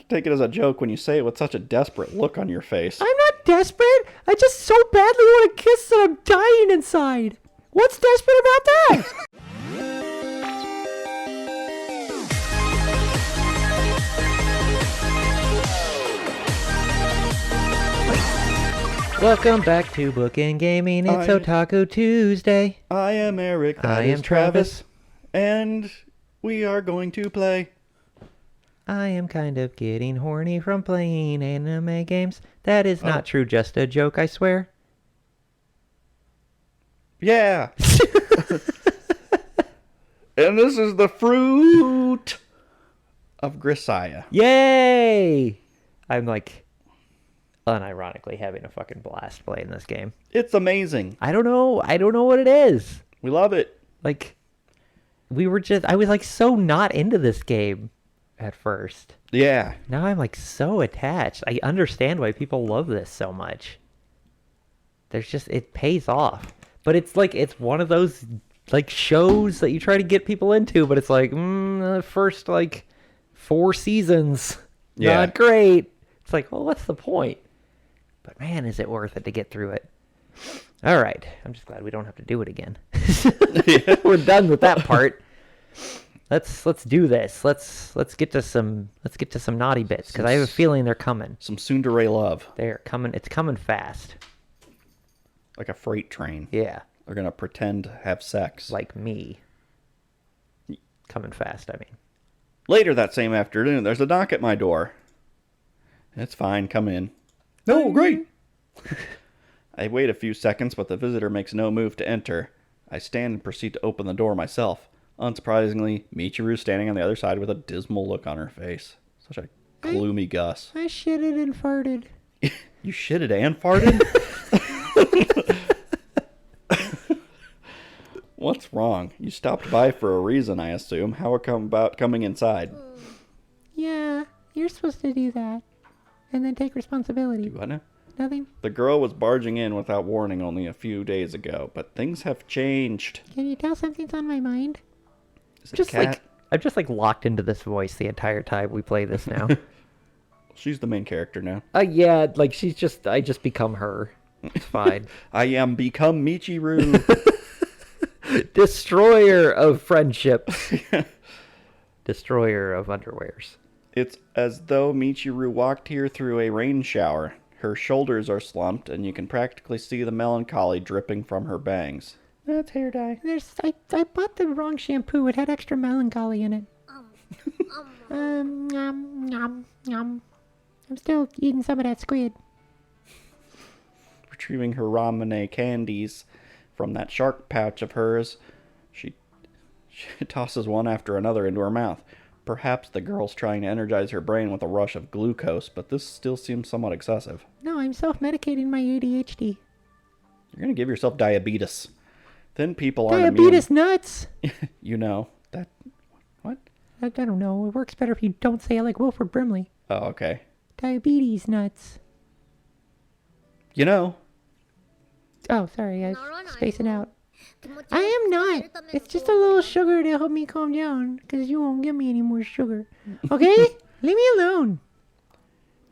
to take it as a joke when you say it with such a desperate look on your face. I'm not desperate. I just so badly want to kiss that I'm dying inside. What's desperate about that? Welcome back to Bookend Gaming. It's Otaku Tuesday. I am Eric. I am Travis. And we are going to play. I am kind of getting horny from playing anime games. That is not true, just a joke, I swear. Yeah. And this is the fruit of Grisaia. Yay! I'm like unironically having a fucking blast playing this game. It's amazing. I don't know what it is. We love it. Like, I was like so not into this game at first. Yeah. Now I'm like so attached. I understand why people love this so much. It pays off. But it's like, it's one of those like shows that you try to get people into, but it's like, the first like 4 seasons, not great. It's like, well, what's the point? But man, is it worth it to get through it. All right. I'm just glad we don't have to do it again. We're done with that part. Let's do this. Let's get to some naughty bits, because I have a feeling they're coming. Some tsundere love. They're coming. It's coming fast. Like a freight train. Yeah. They're gonna pretend to have sex. Like me. Coming fast, I mean. Later that same afternoon, there's a knock at my door. It's fine, come in. No, great! I wait a few seconds, but the visitor makes no move to enter. I stand and proceed to open the door myself. Unsurprisingly, Michiru standing on the other side with a dismal look on her face. Such a gloomy Gus. I shitted and farted. You shitted and farted? What's wrong? You stopped by for a reason, I assume. How about coming inside? Yeah, you're supposed to do that. And then take responsibility. Do what now? Nothing. The girl was barging in without warning only a few days ago, but things have changed. Can you tell something's on my mind? Is it a cat? I'm just like locked into this voice the entire time we play this now. She's the main character now. Yeah, like I just become her. It's fine. I am become Michiru. Destroyer of friendships. Destroyer of underwears. It's as though Michiru walked here through a rain shower. Her shoulders are slumped, and you can practically see the melancholy dripping from her bangs. That's hair dye. I bought the wrong shampoo. It had extra melancholy in it. Nom, nom. I'm still eating some of that squid. Retrieving her ramune candies from that shark pouch of hers, she tosses one after another into her mouth. Perhaps the girl's trying to energize her brain with a rush of glucose, but this still seems somewhat excessive. No, I'm self-medicating my ADHD. You're going to give yourself diabetes. Then people aren't Diabetes nuts! You know. That... What? I don't know. It works better if you don't say it like Wilford Brimley. Oh, okay. Diabetes nuts. You know. Oh, sorry. I was spacing out. I am not. It's just a little sugar to help me calm down, because you won't give me any more sugar. Okay? Leave me alone.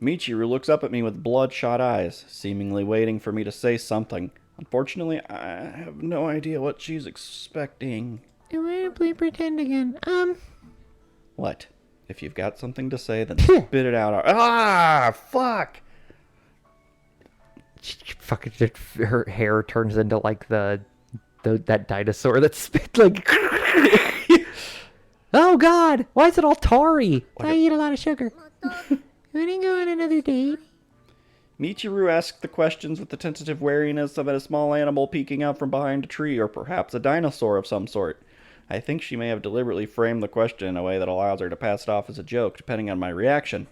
Michiru looks up at me with bloodshot eyes, seemingly waiting for me to say something. Unfortunately, I have no idea what she's expecting. I want to play pretend again. What? If you've got something to say, then spit it out. Ah, fuck! Fucking, her hair turns into like that dinosaur that spit like. Oh God! Why is it all tarry? I eat a lot of sugar. Wanna go on another date? Michiru asked the questions with the tentative wariness of a small animal peeking out from behind a tree, or perhaps a dinosaur of some sort. I think she may have deliberately framed the question in a way that allows her to pass it off as a joke, depending on my reaction.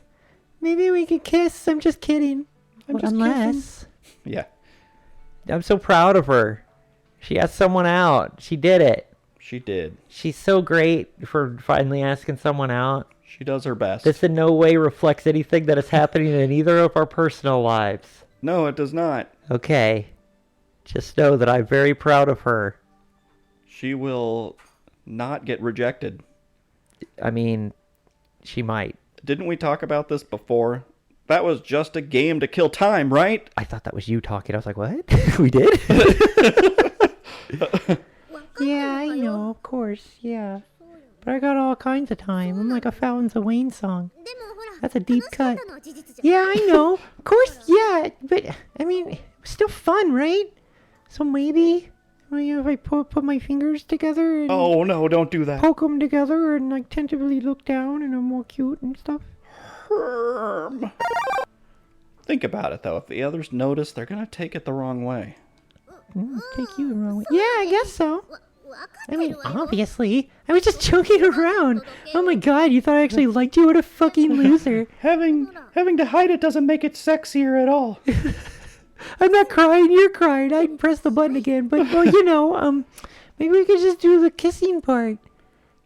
Maybe we could kiss. I'm just kidding. Unless. Yeah. I'm so proud of her. She asked someone out. She did it. She did. She's so great for finally asking someone out. She does her best. This in no way reflects anything that is happening in either of our personal lives. No, it does not. Okay. Just know that I'm very proud of her. She will not get rejected. I mean, she might. Didn't we talk about this before? That was just a game to kill time, right? I thought that was you talking. I was like, what? We did? Yeah, I know, of course, yeah. But I got all kinds of time. I'm like a Fountains of Wayne song. That's a deep cut. Yeah, I know. Of course, yeah. But, I mean, it was still fun, right? So maybe, if I put my fingers together and Oh, no, don't do that. poke them together and like tentatively look down and I'm more cute and stuff. Herm. Think about it, though. If the others notice, they're going to take it the wrong way. Take you the wrong way. Yeah, I guess so. I mean, obviously. I was just joking around. Oh my god, you thought I actually liked you? What a fucking loser. Having to hide it doesn't make it sexier at all. I'm not crying, you're crying. I pressed the button again. But, well, maybe we could just do the kissing part.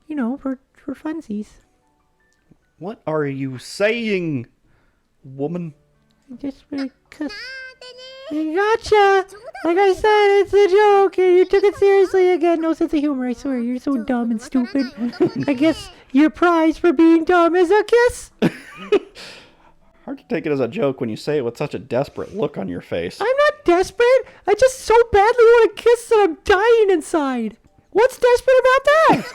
For funsies. What are you saying, woman? Just for a kiss. Gotcha! Like I said, it's a joke, and you took it seriously again. No sense of humor, I swear. You're so dumb and stupid. I guess your prize for being dumb is a kiss. Hard to take it as a joke when you say it with such a desperate look on your face. I'm not desperate. I just so badly want a kiss that I'm dying inside. What's desperate about that?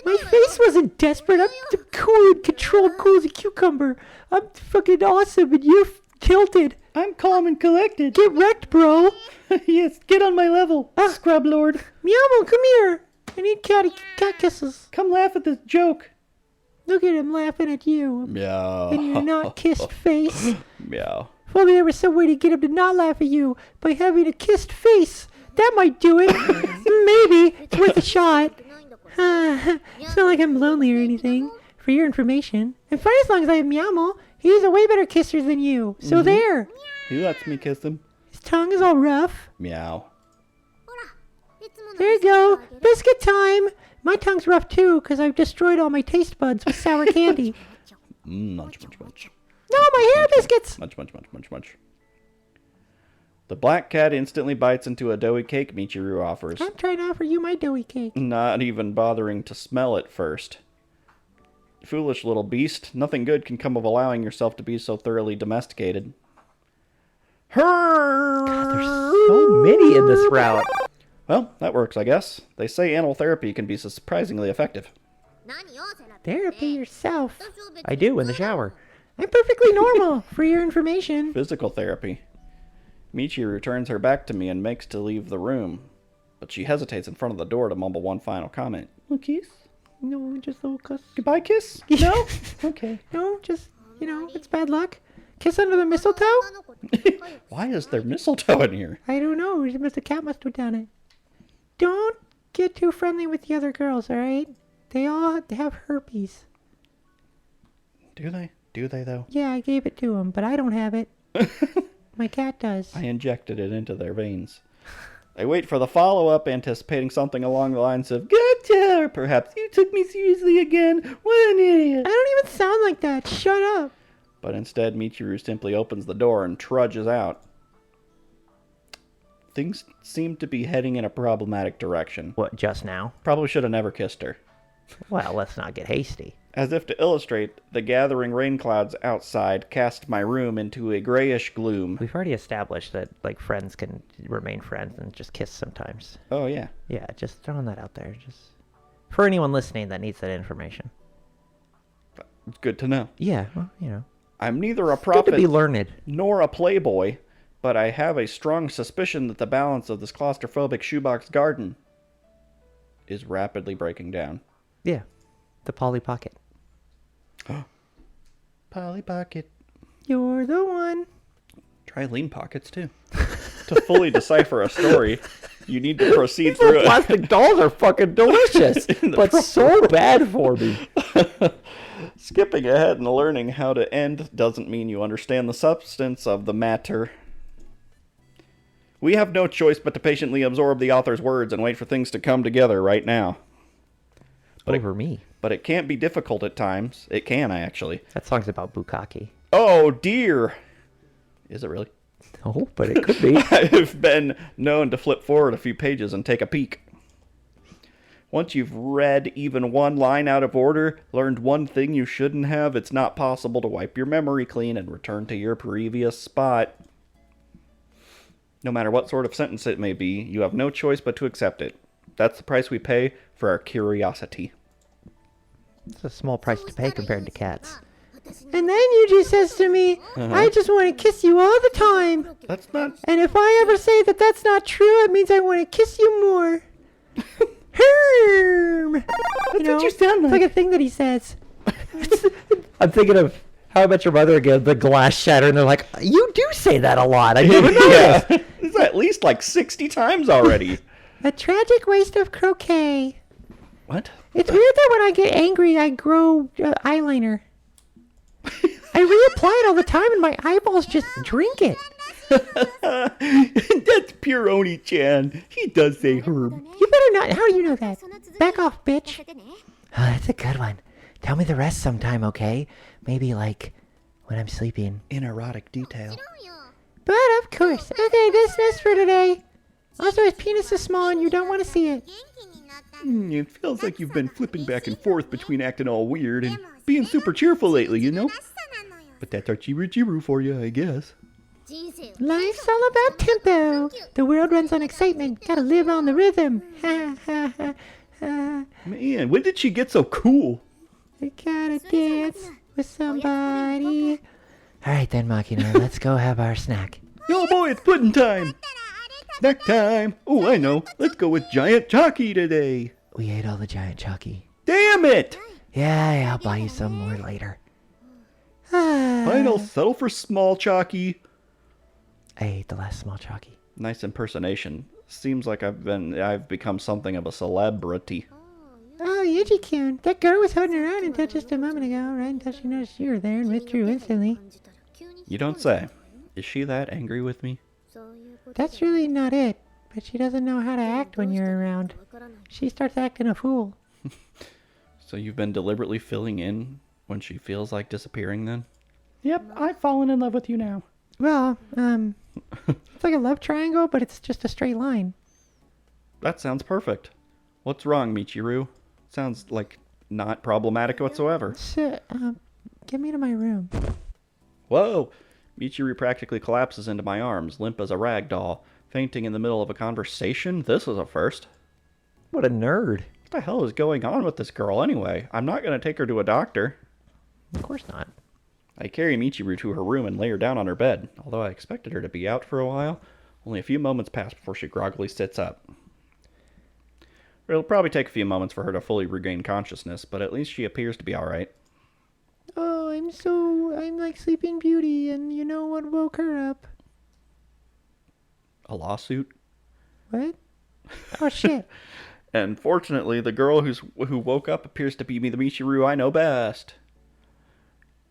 My face wasn't desperate. I'm cool and controlled, cool as a cucumber. I'm fucking awesome, and you're tilted. I'm calm and collected. Get wrecked, bro. Yes, get on my level, Scrub Lord. Meowmel, come here. I need cat kisses. Come laugh at this joke. Look at him laughing at you. Meow. And your not kissed face. Meow. If only there was some way to get him to not laugh at you by having a kissed face. That might do it. Maybe. It's worth a shot. It's not like I'm lonely or anything. For your information. And funny, as long as I have Meowmel, he's a way better kisser than you. So there. He lets me kiss him. His tongue is all rough. Meow. There you go. Biscuit time. My tongue's rough too, because I've destroyed all my taste buds with sour candy. Munch, munch, munch. No, my hair biscuits. Munch, munch, munch, munch, munch. The black cat instantly bites into a doughy cake Michiru offers, I'm trying to offer you my doughy cake. not even bothering to smell it first. Foolish little beast, nothing good can come of allowing yourself to be so thoroughly domesticated. God, there's so many in this route. Well, that works, I guess. They say animal therapy can be surprisingly effective. Therapy yourself. I do, in the shower. I'm perfectly normal, for your information. Physical therapy. Michiru turns her back to me and makes to leave the room, but she hesitates in front of the door to mumble one final comment. A kiss? No, just a little kiss. Goodbye kiss? No? Okay. No, just, it's bad luck. Kiss under the mistletoe? Why is there mistletoe in here? I don't know. The cat must have done it. Don't get too friendly with the other girls, alright? They all have herpes. Do they? Do they, though? Yeah, I gave it to them, but I don't have it. My cat does. I injected it into their veins. I wait for the follow-up, anticipating something along the lines of, "Gotcha!" Or perhaps, "You took me seriously again. What an idiot." I don't even sound like that. Shut up. But instead, Michiru simply opens the door and trudges out. Things seem to be heading in a problematic direction. What, just now? Probably should have never kissed her. Well, let's not get hasty. As if to illustrate, the gathering rain clouds outside cast my room into a grayish gloom. We've already established that, friends can remain friends and just kiss sometimes. Oh, yeah. Yeah, just throwing that out there. Just for anyone listening that needs that information. It's good to know. Yeah, well, I'm neither a good prophet to be learned. nor a playboy, but I have a strong suspicion that the balance of this claustrophobic shoebox garden is rapidly breaking down. Yeah, the Polly Pocket. Polly Pocket. You're the one. Try lean pockets, too. To fully decipher a story, you need to proceed through it. Plastic dolls are fucking delicious, but so bad for me. Skipping ahead and learning how to end doesn't mean you understand the substance of the matter. We have no choice but to patiently absorb the author's words and wait for things to come together right now. But it can't be difficult at times. It can, actually. That song's about bukkake. Oh, dear. Is it really? No, but it could be. I've been known to flip forward a few pages and take a peek. Once you've read even one line out of order, learned one thing you shouldn't have, it's not possible to wipe your memory clean and return to your previous spot. No matter what sort of sentence it may be, you have no choice but to accept it. That's the price we pay for our curiosity. It's a small price to pay compared to cats. And then Yuuji says to me, I just want to kiss you all the time. That's not... And if I ever say that that's not true, it means I want to kiss you more. Herm! That's what you sound It's like. like a thing that he says. I'm thinking of How I Met Your Mother again, the glass shatter, and they're like, you do say that a lot. I never noticed. Yeah. It's at least like 60 times already. A tragic waste of croquet. What? It's weird that when I get angry, I grow eyeliner. I reapply it all the time, and my eyeballs just drink it. That's pure Oni-chan. He does say herb. You better not. How do you know that? Back off, bitch. That's a good one. Tell me the rest sometime, okay? Maybe like when I'm sleeping. In erotic detail. But of course. Okay, dismissed for today. Also, his penis is small and you don't want to see it. It feels like you've been flipping back and forth between acting all weird and being super cheerful lately, you know? But that's our Chiru for you, I guess. Life's all about tempo. The world runs on excitement. Gotta live on the rhythm. Ha ha ha ha. Man, when did she get so cool? I gotta dance with somebody. Alright then, Machina, let's go have our snack. Oh boy, it's pudding time! Snack time! Oh, I know. Let's go with Giant Chalky today. We ate all the giant chalky. Damn it! Yeah, I'll buy you some more later. Fine, I'll settle for small Chalky. I ate the last small chalky. Nice impersonation. Seems like I've become something of a celebrity. Oh, Yuji-kun. That girl was holding around until just a moment ago, right until she noticed you were there and withdrew instantly. You don't say. Is she that angry with me? That's really not it, but she doesn't know how to act when you're around. She starts acting a fool. So you've been deliberately filling in when she feels like disappearing then? Yep, I've fallen in love with you now. Well, it's like a love triangle, but it's just a straight line. That sounds perfect. What's wrong, Michiru? Sounds like not problematic whatsoever. So, get me to my room. Whoa! Michiru practically collapses into my arms, limp as a rag doll, fainting in the middle of a conversation? This is a first. What a nerd. What the hell is going on with this girl anyway? I'm not going to take her to a doctor. Of course not. I carry Michiru to her room and lay her down on her bed, although I expected her to be out for a while. Only a few moments pass before she groggily sits up. It'll probably take a few moments for her to fully regain consciousness, but at least she appears to be alright. Oh, I'm like Sleeping Beauty, and you know what woke her up? A lawsuit? What? Oh, shit. And fortunately, the girl who woke up appears to be the Michiru I know best.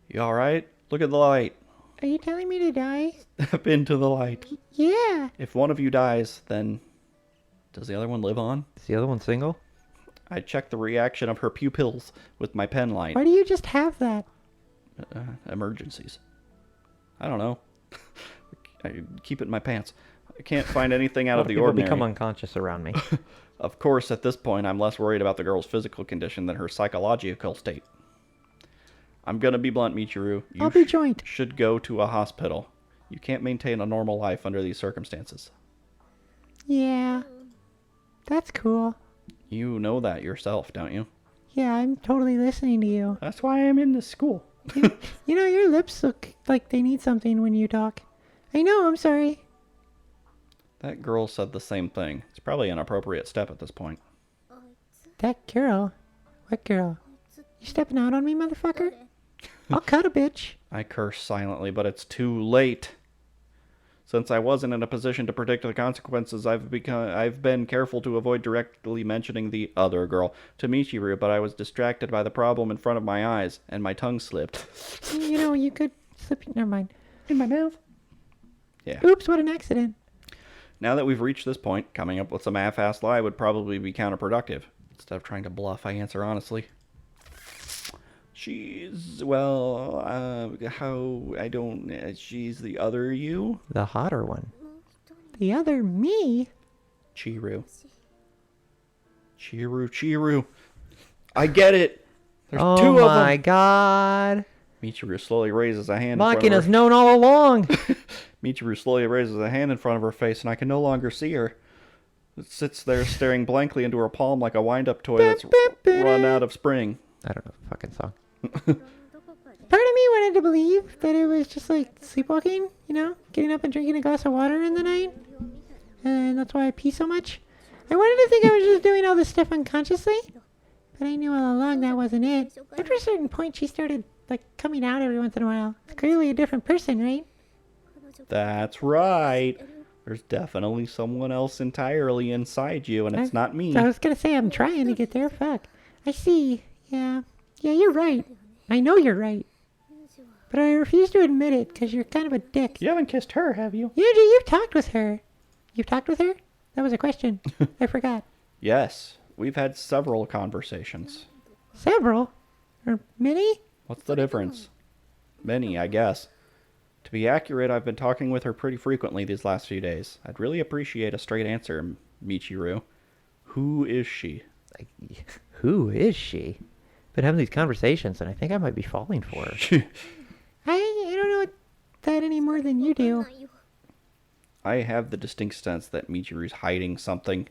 You alright? Look at the light. Are you telling me to die? Step into the light. Yeah. If one of you dies, then does the other one live on? Is the other one single? I check the reaction of her pupils with my pen light. Why do you just have that? Emergencies. I don't know. I keep it in my pants. I can't find anything out of the People ordinary. become unconscious around me. Of course, at this point, I'm less worried about the girl's physical condition than her psychological state. I'm gonna be blunt, Michiru. I'll be joined. Should go to a hospital. You can't maintain a normal life under these circumstances. Yeah. That's cool. You know that yourself, don't you? Yeah, I'm totally listening to you. That's why I'm in this school. You know, your lips look like they need something when you talk. I know, I'm sorry. That girl said the same thing. It's probably an appropriate step at this point. That girl? What girl? You stepping out on me, motherfucker? I'll cut a bitch. I curse silently, but it's too late. Since I wasn't in a position to predict the consequences, I've been careful to avoid directly mentioning the other girl to Michiru, but I was distracted by the problem in front of my eyes, and my tongue slipped. You know, you could slip... Never mind. In my mouth. Yeah. Oops, what an accident. Now that we've reached this point, coming up with some half-assed lie would probably be counterproductive. Instead of trying to bluff, I answer honestly. She's, well, she's the other you? The hotter one. The other me? Chiru. Chiru. I get it. There's Oh two of them. my god. Michiru slowly raises a hand. Machina's known all along. Michiru slowly raises a hand in front of her face, and I can no longer see her. It sits there staring blankly into her palm like a wind-up toy that's run out of spring. I don't know the fucking song. Part of me wanted to believe that it was just like sleepwalking, you know, getting up and drinking a glass of water in the night. And that's why I pee so much. I wanted to think I was just doing all this stuff unconsciously, but I knew all along that wasn't it. After a certain point, she started, like, coming out every once in a while. It's clearly a different person, right? That's right. There's definitely someone else entirely inside you, and it's not me. I was gonna say, I'm trying to get there. Fuck. I see. Yeah. Yeah, you're right. I know you're right. But I refuse to admit it, because you're kind of a dick. You haven't kissed her, have you? Yuuji, you've talked with her. You've talked with her? That was a question. I forgot. Yes, we've had several conversations. Several? Or many? What's the difference? Many, I guess. To be accurate, I've been talking with her pretty frequently these last few days. I'd really appreciate a straight answer, Michiru. Who is she? Like, who is she? Been having these conversations, and I think I might be falling for her. I don't know that any more than you do. I have the distinct sense that Michiru's hiding something,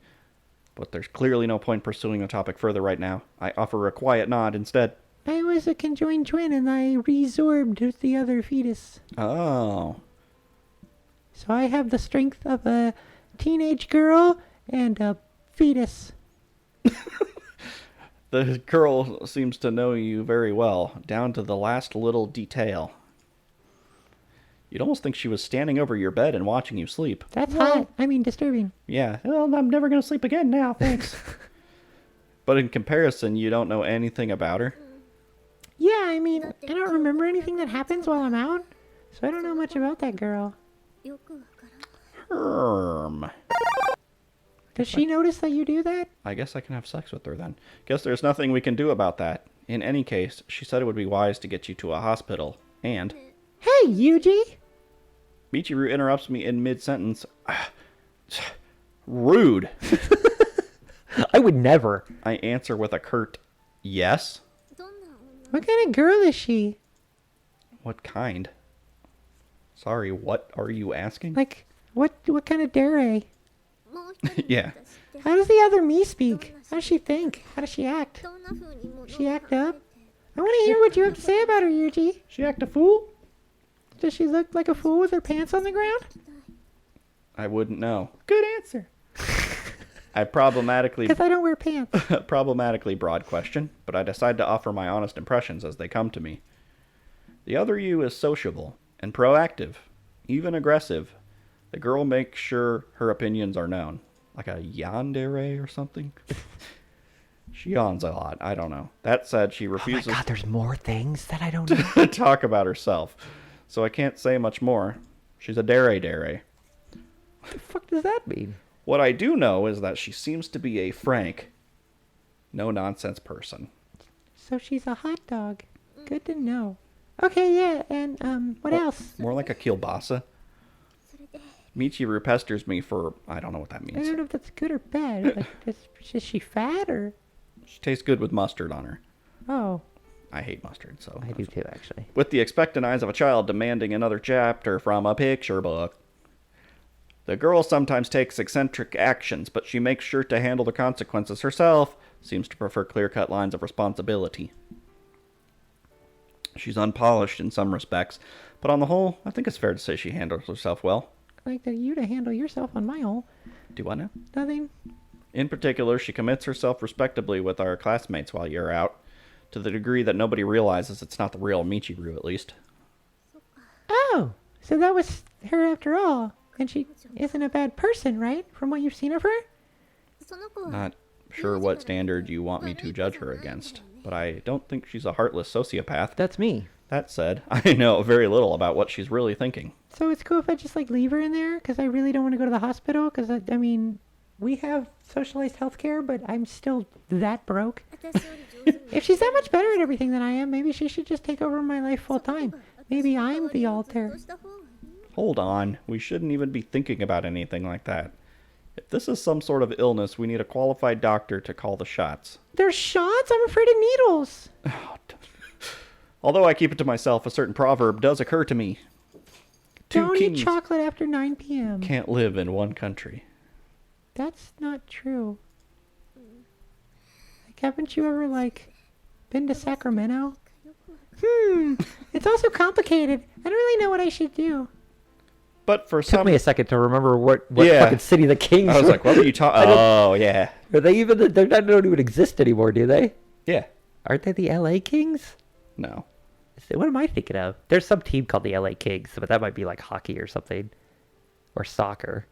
but there's clearly no point pursuing the topic further right now. I offer a quiet nod instead. I was a conjoined twin, and I resorbed with the other fetus. Oh. So I have the strength of a teenage girl and a fetus. The girl seems to know you very well, down to the last little detail. You'd almost think she was standing over your bed and watching you sleep. That's hot. I mean, disturbing. Yeah. Well, I'm never going to sleep again now, thanks. But in comparison, you don't know anything about her? Yeah, I mean, I don't remember anything that happens while I'm out, so I don't know much about that girl. Herm. Does she notice that you do that? I guess I can have sex with her then. Guess there's nothing we can do about that. In any case, she said it would be wise to get you to a hospital. And... Hey, Yuuji! Michiru interrupts me in mid-sentence. Rude. I would never. I answer with a curt yes. What kind of girl is she? What kind? Sorry, what are you asking? Like, what kind of dare? Yeah. How does the other me speak? How does she think? How does she act? She act up? I want to hear what you have to say about her, Yuuji. She act a fool? Does she look like a fool with her pants on the ground? I wouldn't know. Good answer. Because I don't wear pants. Problematically broad question, but I decide to offer my honest impressions as they come to me. The other you is sociable and proactive, even aggressive. The girl makes sure her opinions are known. Like a yandere or something? She yawns a lot. I don't know. That said, she refuses Oh my god, there's more things that I don't know. to talk about herself, so I can't say much more. She's a dere. What the fuck does that mean? What I do know is that she seems to be a frank, no-nonsense person. So she's a hot dog. Good to know. Okay, yeah, and what else? More like a kielbasa. Michiru pesters me for... I don't know what that I means. don't know if that's good or bad. Like, is she fat or... She tastes good with mustard on her. Oh, I hate mustard, so... I do too, actually. With the expectant eyes of a child demanding another chapter from a picture book. The girl sometimes takes eccentric actions, but she makes sure to handle the consequences herself. Seems to prefer clear-cut lines of responsibility. She's unpolished in some respects, but on the whole, I think it's fair to say she handles herself well. I'd like you to handle yourself on my hole. Do I know? Nothing. In particular, she commits herself respectably with our classmates while you're out, to the degree that nobody realizes it's not the real Michiru, at least. Oh, so that was her after all. And she isn't a bad person, right? From what you've seen of her? Not sure what standard you want me to judge her against, but I don't think she's a heartless sociopath. That's me. That said, I know very little about what she's really thinking. So it's cool if I just, like, leave her in there? Because I really don't want to go to the hospital? Because, I mean, we have socialized healthcare, but I'm still that broke. If she's that much better at everything than I am, maybe she should just take over my life full time. Maybe I'm the alter. Hold on, we shouldn't even be thinking about anything like that. If this is some sort of illness, we need a qualified doctor to call the shots. There's shots? I'm afraid of needles. Although I keep it to myself, a certain proverb does occur to me. Don't eat chocolate after 9 p.m. Can't live in one country. That's not true. Like, haven't you ever, like, been to Sacramento? It's also complicated. I don't really know what I should do. But for Took some... me a second to remember what Yeah. fucking city the Kings I was were. like, what were you talking... Oh, yeah. Are they even... They don't even exist anymore, do they? Yeah. Aren't they the LA Kings? No. What am I thinking of? There's some team called the LA Kings, but that might be like hockey or something. Or soccer.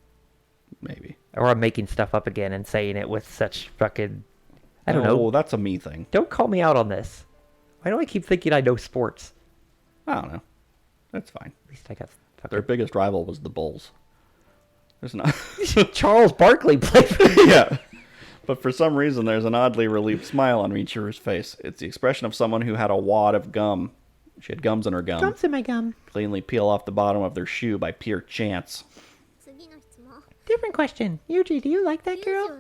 Maybe. Or I'm making stuff up again and saying it with such fucking... I don't know. Oh, that's a me thing. Don't call me out on this. Why do I keep thinking I know sports? I don't know. That's fine. At least I got... Their biggest rival was the Bulls. There's not... Charles Barkley played for... Yeah. But for some reason, there's an oddly relieved smile on Michiru's face. It's the expression of someone who had a wad of gum. She had gums in her gum. Gums in my gum. Cleanly peel off the bottom of their shoe by pure chance. Different question. Yuuji, do you like that girl?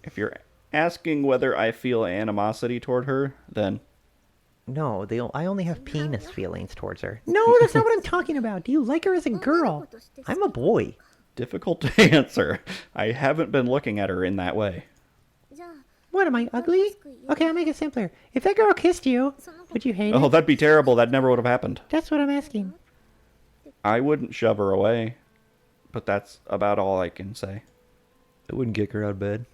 If you're asking whether I feel animosity toward her, then... No, I only have penis feelings towards her. No, that's not what I'm talking about. Do you like her as a girl? I'm a boy. Difficult to answer. I haven't been looking at her in that way. What, am I ugly? Okay, I'll make it simpler. If that girl kissed you, would you hate Oh, it? that'd be terrible. That never would have happened. That's what I'm asking. I wouldn't shove her away. But that's about all I can say. I wouldn't kick her out of bed.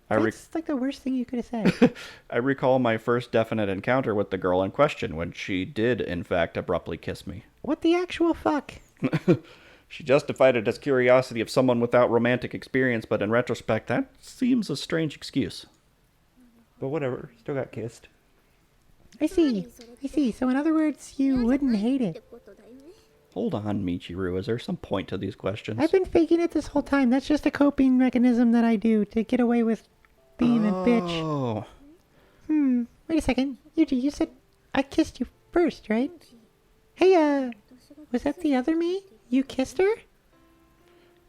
That's like the worst thing you could have said. I recall my first definite encounter with the girl in question when she did, in fact, abruptly kiss me. What the actual fuck? She justified it as curiosity of someone without romantic experience, but in retrospect, that seems a strange excuse. But whatever, still got kissed. I see. So in other words, you wouldn't hate it. Hold on, Michiru, is there some point to these questions? I've been faking it this whole time. That's just a coping mechanism that I do to get away with being a bitch. Oh. Wait a second. Yuuji, you said I kissed you first, right? Hey, was that the other me? You kissed her?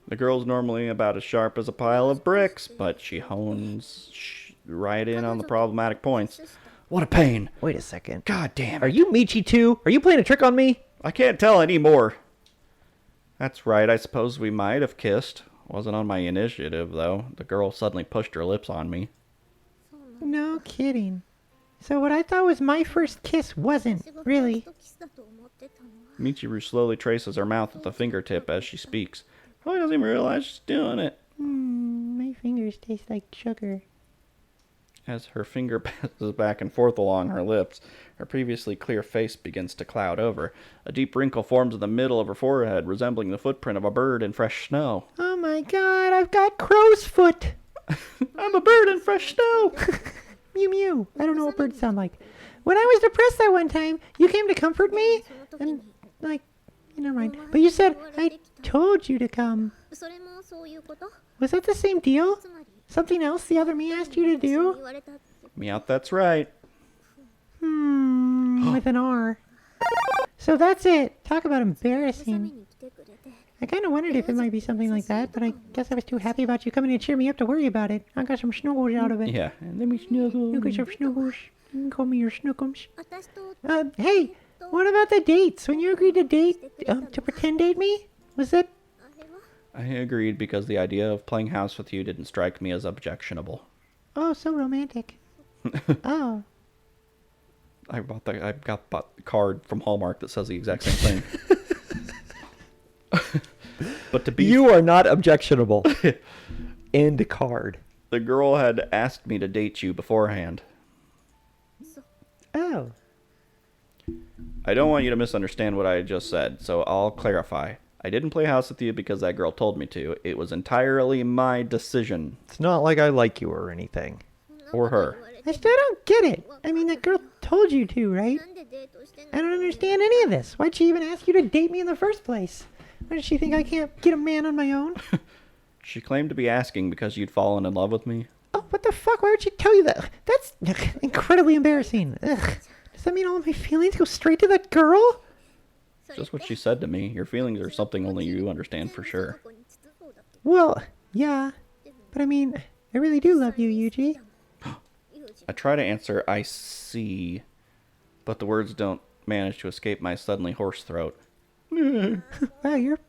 The girl's normally about as sharp as a pile of bricks, but she hones right in on the problematic points. What a pain. Wait a second. God damn Are it. you Michi too? Are you playing a trick on me? I can't tell anymore. That's right, I suppose we might have kissed. Wasn't on my initiative, though. The girl suddenly pushed her lips on me. No kidding. So what I thought was my first kiss wasn't, really. Michiru slowly traces her mouth with a fingertip as she speaks. Probably doesn't even realize she's doing it. My fingers taste like sugar. As her finger passes back and forth along her lips, her previously clear face begins to cloud over. A deep wrinkle forms in the middle of her forehead, resembling the footprint of a bird in fresh snow. Oh my god, I've got crow's foot! I'm a bird in fresh snow! Mew mew. I don't know what birds sound like. When I was depressed that one time, you came to comfort me, and, like, never mind. But you said, I told you to come. Was that the same deal? Something else the other me asked you to do? Meowth, that's right. With an R. So that's it. Talk about embarrassing. I kind of wondered if it might be something like that, but I guess I was too happy about you coming to cheer me up to worry about it. I got some snuggles out of it. Yeah, and let me snuggle. You got some snuggles. You can call me your snookums. Hey, what about the dates? When you agreed to to pretend date me? Was it? I agreed because the idea of playing house with you didn't strike me as objectionable. Oh, so romantic. Oh. I bought the card from Hallmark that says the exact same thing. But to be... You are not objectionable. End card. The girl had asked me to date you beforehand. Oh. I don't want you to misunderstand what I just said, so I'll clarify. I didn't play house with you because that girl told me to. It was entirely my decision. It's not like I like you or anything. Or her. I still don't get it. I mean, that girl told you to, right? I don't understand any of this. Why'd she even ask you to date me in the first place? Why does she think I can't get a man on my own? She claimed to be asking because you'd fallen in love with me. Oh, what the fuck? Why would she tell you that? That's incredibly embarrassing. Ugh. Does that mean all of my feelings go straight to that girl? Just what she said to me. Your feelings are something only you understand for sure. Well, Yeah, but I mean, I really do love you, Yuuji. I try to answer, I see, but the words don't manage to escape my suddenly hoarse throat. Wow, your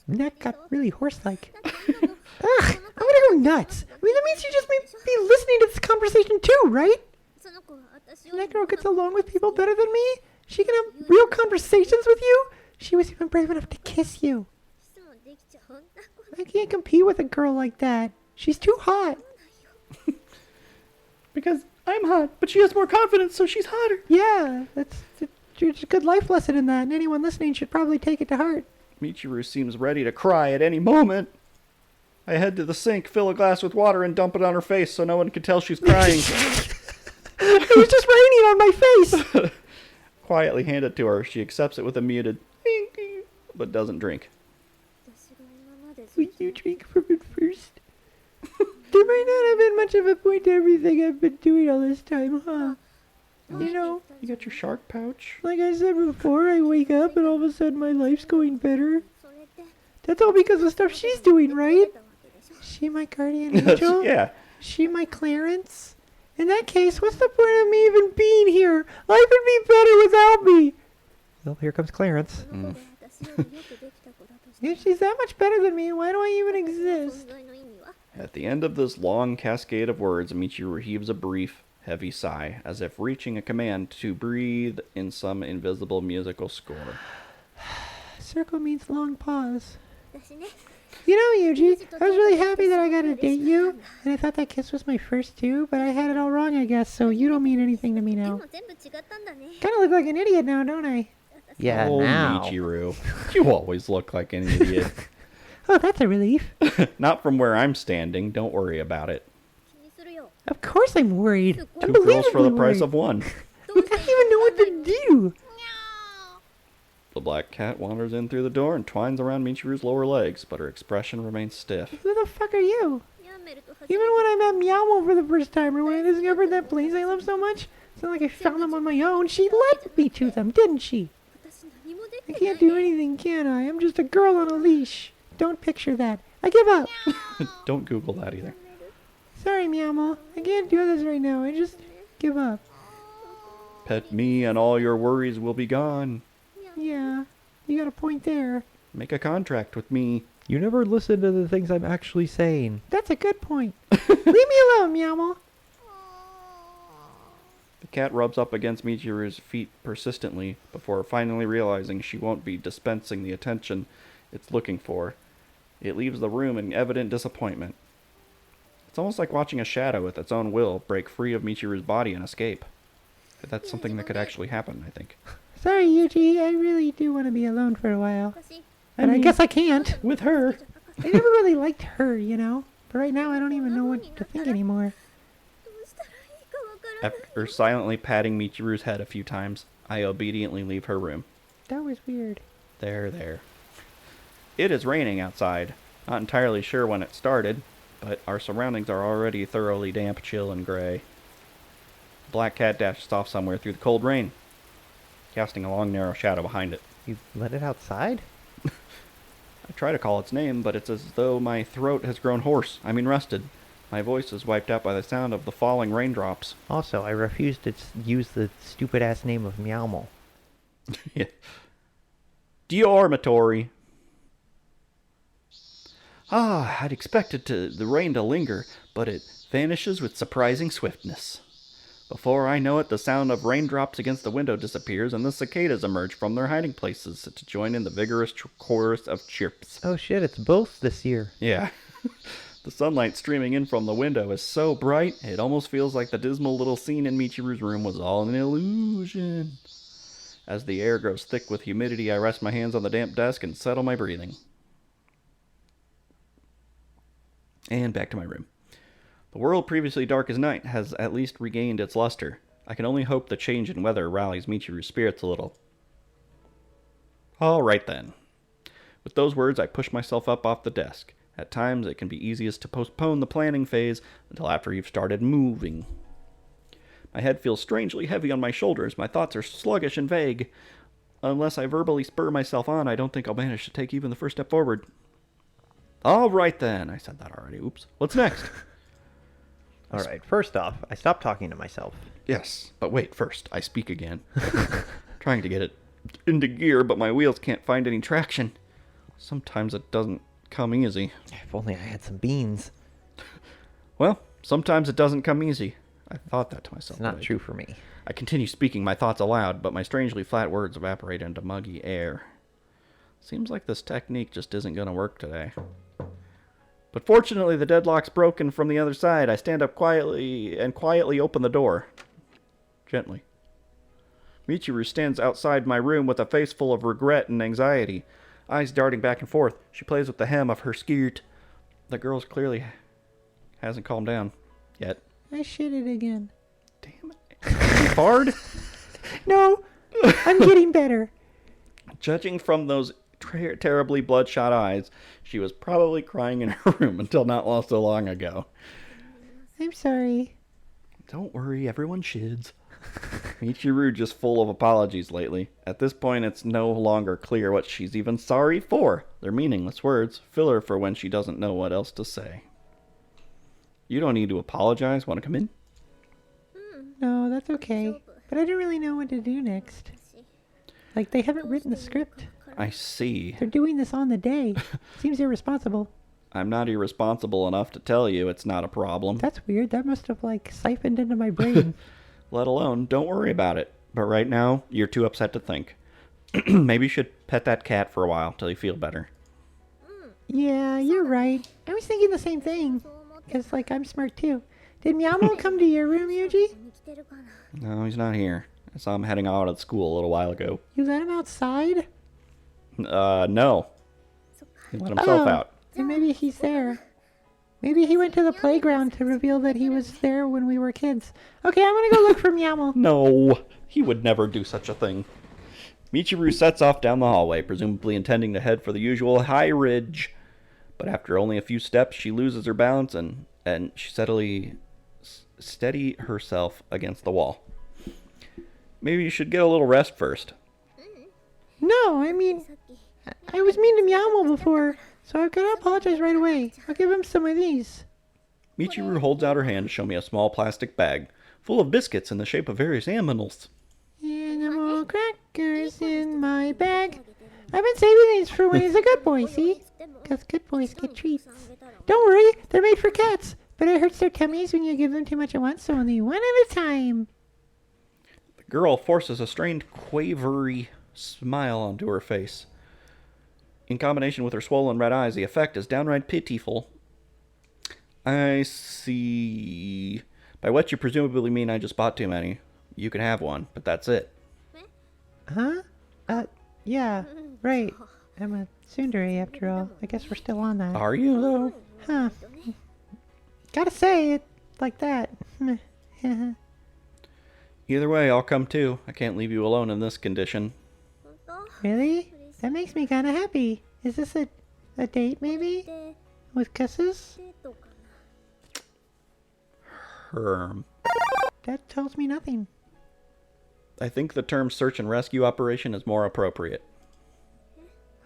neck got really horse-like. Ugh, I'm gonna go nuts. I mean, that means you just may be listening to this conversation too, right? And that girl gets along with people better than me? She can have real conversations with you? She was even brave enough to kiss you. I can't compete with a girl like that. She's too hot. Because I'm hot, but she has more confidence, so she's hotter. Yeah, there's a good life lesson in that, and anyone listening should probably take it to heart. Michiru seems ready to cry at any moment. I head to the sink, fill a glass with water, and dump it on her face so no one can tell she's crying. It was just raining on my face. Quietly hand it to her. She accepts it with a muted, but doesn't drink. Would you drink from it first? There might not have been much of a point to everything I've been doing all this time, huh? You know, You got your shark pouch? like I said before, I wake up and all of a sudden my life's going better. That's all because of stuff she's doing, right? She my guardian angel? Yeah. She my Clarence? In that case, what's the point of me even being here? Life would be better without me. Well, here comes Clarence. If she's that much better than me, why do I even exist? At the end of this long cascade of words, Michiru heaves a brief, heavy sigh, as if reaching a command to breathe in some invisible musical score. Circle means long pause. You know, Yuuji, I was really happy that I got to date you, and I thought that kiss was my first too, but I had it all wrong, I guess, so you don't mean anything to me now. Kind of look like an idiot now, don't I? Yeah, Oh, Michiru. You always look like an idiot. Oh, that's a relief. Not from where I'm standing. Don't worry about it. Of course I'm worried. Two girls for the Unbelievably price worried. of one. I don't even know what to do. The black cat wanders in through the door and twines around Michiru's lower legs, but her expression remains stiff. Who the fuck are you? Even when I met Meowmel for the first time, or when I discovered that place I love so much, it's not like I found them on my own. She led me to them, didn't she? I can't do anything, can I? I'm just a girl on a leash. Don't picture that. I give up. Don't Google that either. Sorry, Meowmel. I can't do this right now. I just give up. Pet me and all your worries will be gone. Yeah, you got a point there. Make a contract with me. You never listen to the things I'm actually saying. That's a good point. Leave me alone, Meowmel. The cat rubs up against Michiru's feet persistently before finally realizing she won't be dispensing the attention it's looking for. It leaves the room in evident disappointment. It's almost like watching a shadow with its own will break free of Michiru's body and escape. That's something that could actually happen, I think. Sorry, Yuuji. I really do want to be alone for a while. I And I mean, guess I can't. with her. I never really liked her, you know? But right now I don't even know what to think anymore. After silently patting Michiru's head a few times, I obediently leave her room. That was weird. There. It is raining outside. Not entirely sure when it started, but our surroundings are already thoroughly damp, chill, and gray. The black cat dashes off somewhere through the cold rain, casting a long, narrow shadow behind it. You let it outside? I try to call its name, but it's as though my throat has grown hoarse. Rusted. My voice is wiped out by the sound of the falling raindrops. Also, I refuse to use the stupid-ass name of Meowmel. Yeah. Dormitory. I'd expected the rain to linger, but it vanishes with surprising swiftness. Before I know it, the sound of raindrops against the window disappears, and the cicadas emerge from their hiding places to join in the vigorous chorus of chirps. Oh shit, it's both this year. Yeah. The sunlight streaming in from the window is so bright, it almost feels like the dismal little scene in Michiru's room was all an illusion. As the air grows thick with humidity, I rest my hands on the damp desk and settle my breathing. And back to my room. The world previously dark as night has at least regained its luster. I can only hope the change in weather rallies Michiru's spirits a little. All right then. With those words, I push myself up off the desk. At times, it can be easiest to postpone the planning phase until after you've started moving. My head feels strangely heavy on my shoulders. My thoughts are sluggish and vague. Unless I verbally spur myself on, I don't think I'll manage to take even the first step forward. All right then. I said that already. Oops. What's next? All right, first off, I stopped talking to myself. Yes, but wait, first, I speak again. Trying to get it into gear, but my wheels can't find any traction. Sometimes it doesn't come easy. If only I had some beans. Well, sometimes it doesn't come easy. I thought that to myself. It's not true for me. I continue speaking my thoughts aloud, but my strangely flat words evaporate into muggy air. Seems like this technique just isn't going to work today. But fortunately, the deadlock's broken from the other side. I stand up quietly and quietly open the door. Gently. Michiru stands outside my room with a face full of regret and anxiety, eyes darting back and forth. She plays with the hem of her skirt. The girl clearly hasn't calmed down yet. I shit it again. Damn it. You farted? No, I'm getting better. Judging from those terribly bloodshot eyes, she was probably crying in her room until not so long ago. I'm sorry. Don't worry, everyone shids. Michiru just full of apologies lately. At this point, it's no longer clear what she's even sorry for. They're meaningless words, filler for when she doesn't know what else to say. You don't need to apologize. Want to come in? No, that's okay. But I don't really know what to do next. Like, they haven't written the script. I see. They're doing this on the day. Seems irresponsible. I'm not irresponsible enough to tell you it's not a problem. That's weird. That must have, like, siphoned into my brain. Let alone, don't worry about it. But right now, you're too upset to think. Maybe you should pet that cat for a while till you feel better. Yeah, you're right. I was thinking the same thing. Because, like, I'm smart too. Did Meowmel come to your room, Yuuji? No, he's not here. I saw him heading out of school a little while ago. You let him outside? No. He let himself out. And maybe he's there. Maybe he went to the playground to reveal that he was there when we were kids. Okay, I'm gonna go look for Meowmel. No, he would never do such a thing. Michiru sets off down the hallway, presumably intending to head for the usual high ridge. But after only a few steps, she loses her balance and she steady herself against the wall. Maybe you should get a little rest first. No, I mean, I was mean to Meowmel before, so I've got to apologize right away. I'll give him some of these. Michiru holds out her hand to show me a small plastic bag full of biscuits in the shape of various animals. Animal crackers in my bag. I've been saving these for when he's a good boy, see? Because good boys get treats. Don't worry, they're made for cats, but it hurts their tummies when you give them too much at once, so only one at a time. The girl forces a strained, quavery smile onto her face. In combination with her swollen red eyes, the effect is downright pitiful. I see. By what you presumably mean I just bought too many. You can have one, but that's it. Huh? Yeah, right. I'm a tsundere after all. I guess we're still on that. Are you, though? Huh. Gotta say it like that. Either way, I'll come too. I can't leave you alone in this condition. Really? That makes me kind of happy. Is this a date, maybe? With kisses? That tells me nothing. I think the term search and rescue operation is more appropriate.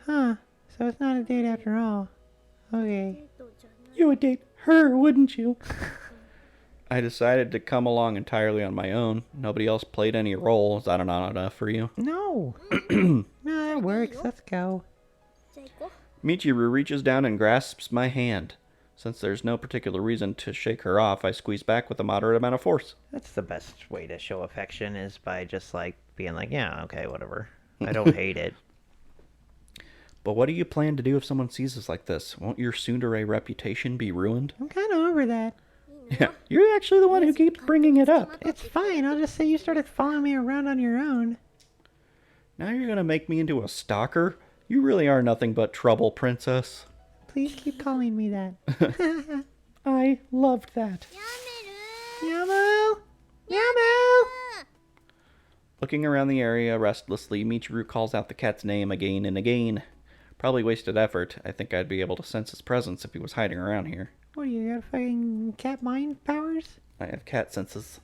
Huh. So it's not a date after all. Okay. You would date her, wouldn't you? I decided to come along entirely on my own. Nobody else played any role. Is that not enough for you? No. No, that works. Let's go. Michiru reaches down and grasps my hand. Since there's no particular reason to shake her off, I squeeze back with a moderate amount of force. That's the best way to show affection, is by just, like, being like, yeah, okay, whatever. I don't hate it. But what do you plan to do if someone sees us like this? Won't your tsundere reputation be ruined? I'm kind of over that. Yeah, you're actually the one who keeps bringing it up. It's fine. I'll just say you started following me around on your own. Now you're gonna make me into a stalker? You really are nothing but trouble, princess. Please keep calling me that. I loved that. Meowmel! Meowmel! Looking around the area restlessly, Michiru calls out the cat's name again and again. Probably wasted effort. I think I'd be able to sense his presence if he was hiding around here. What do you got, fucking cat mind powers? I have cat senses.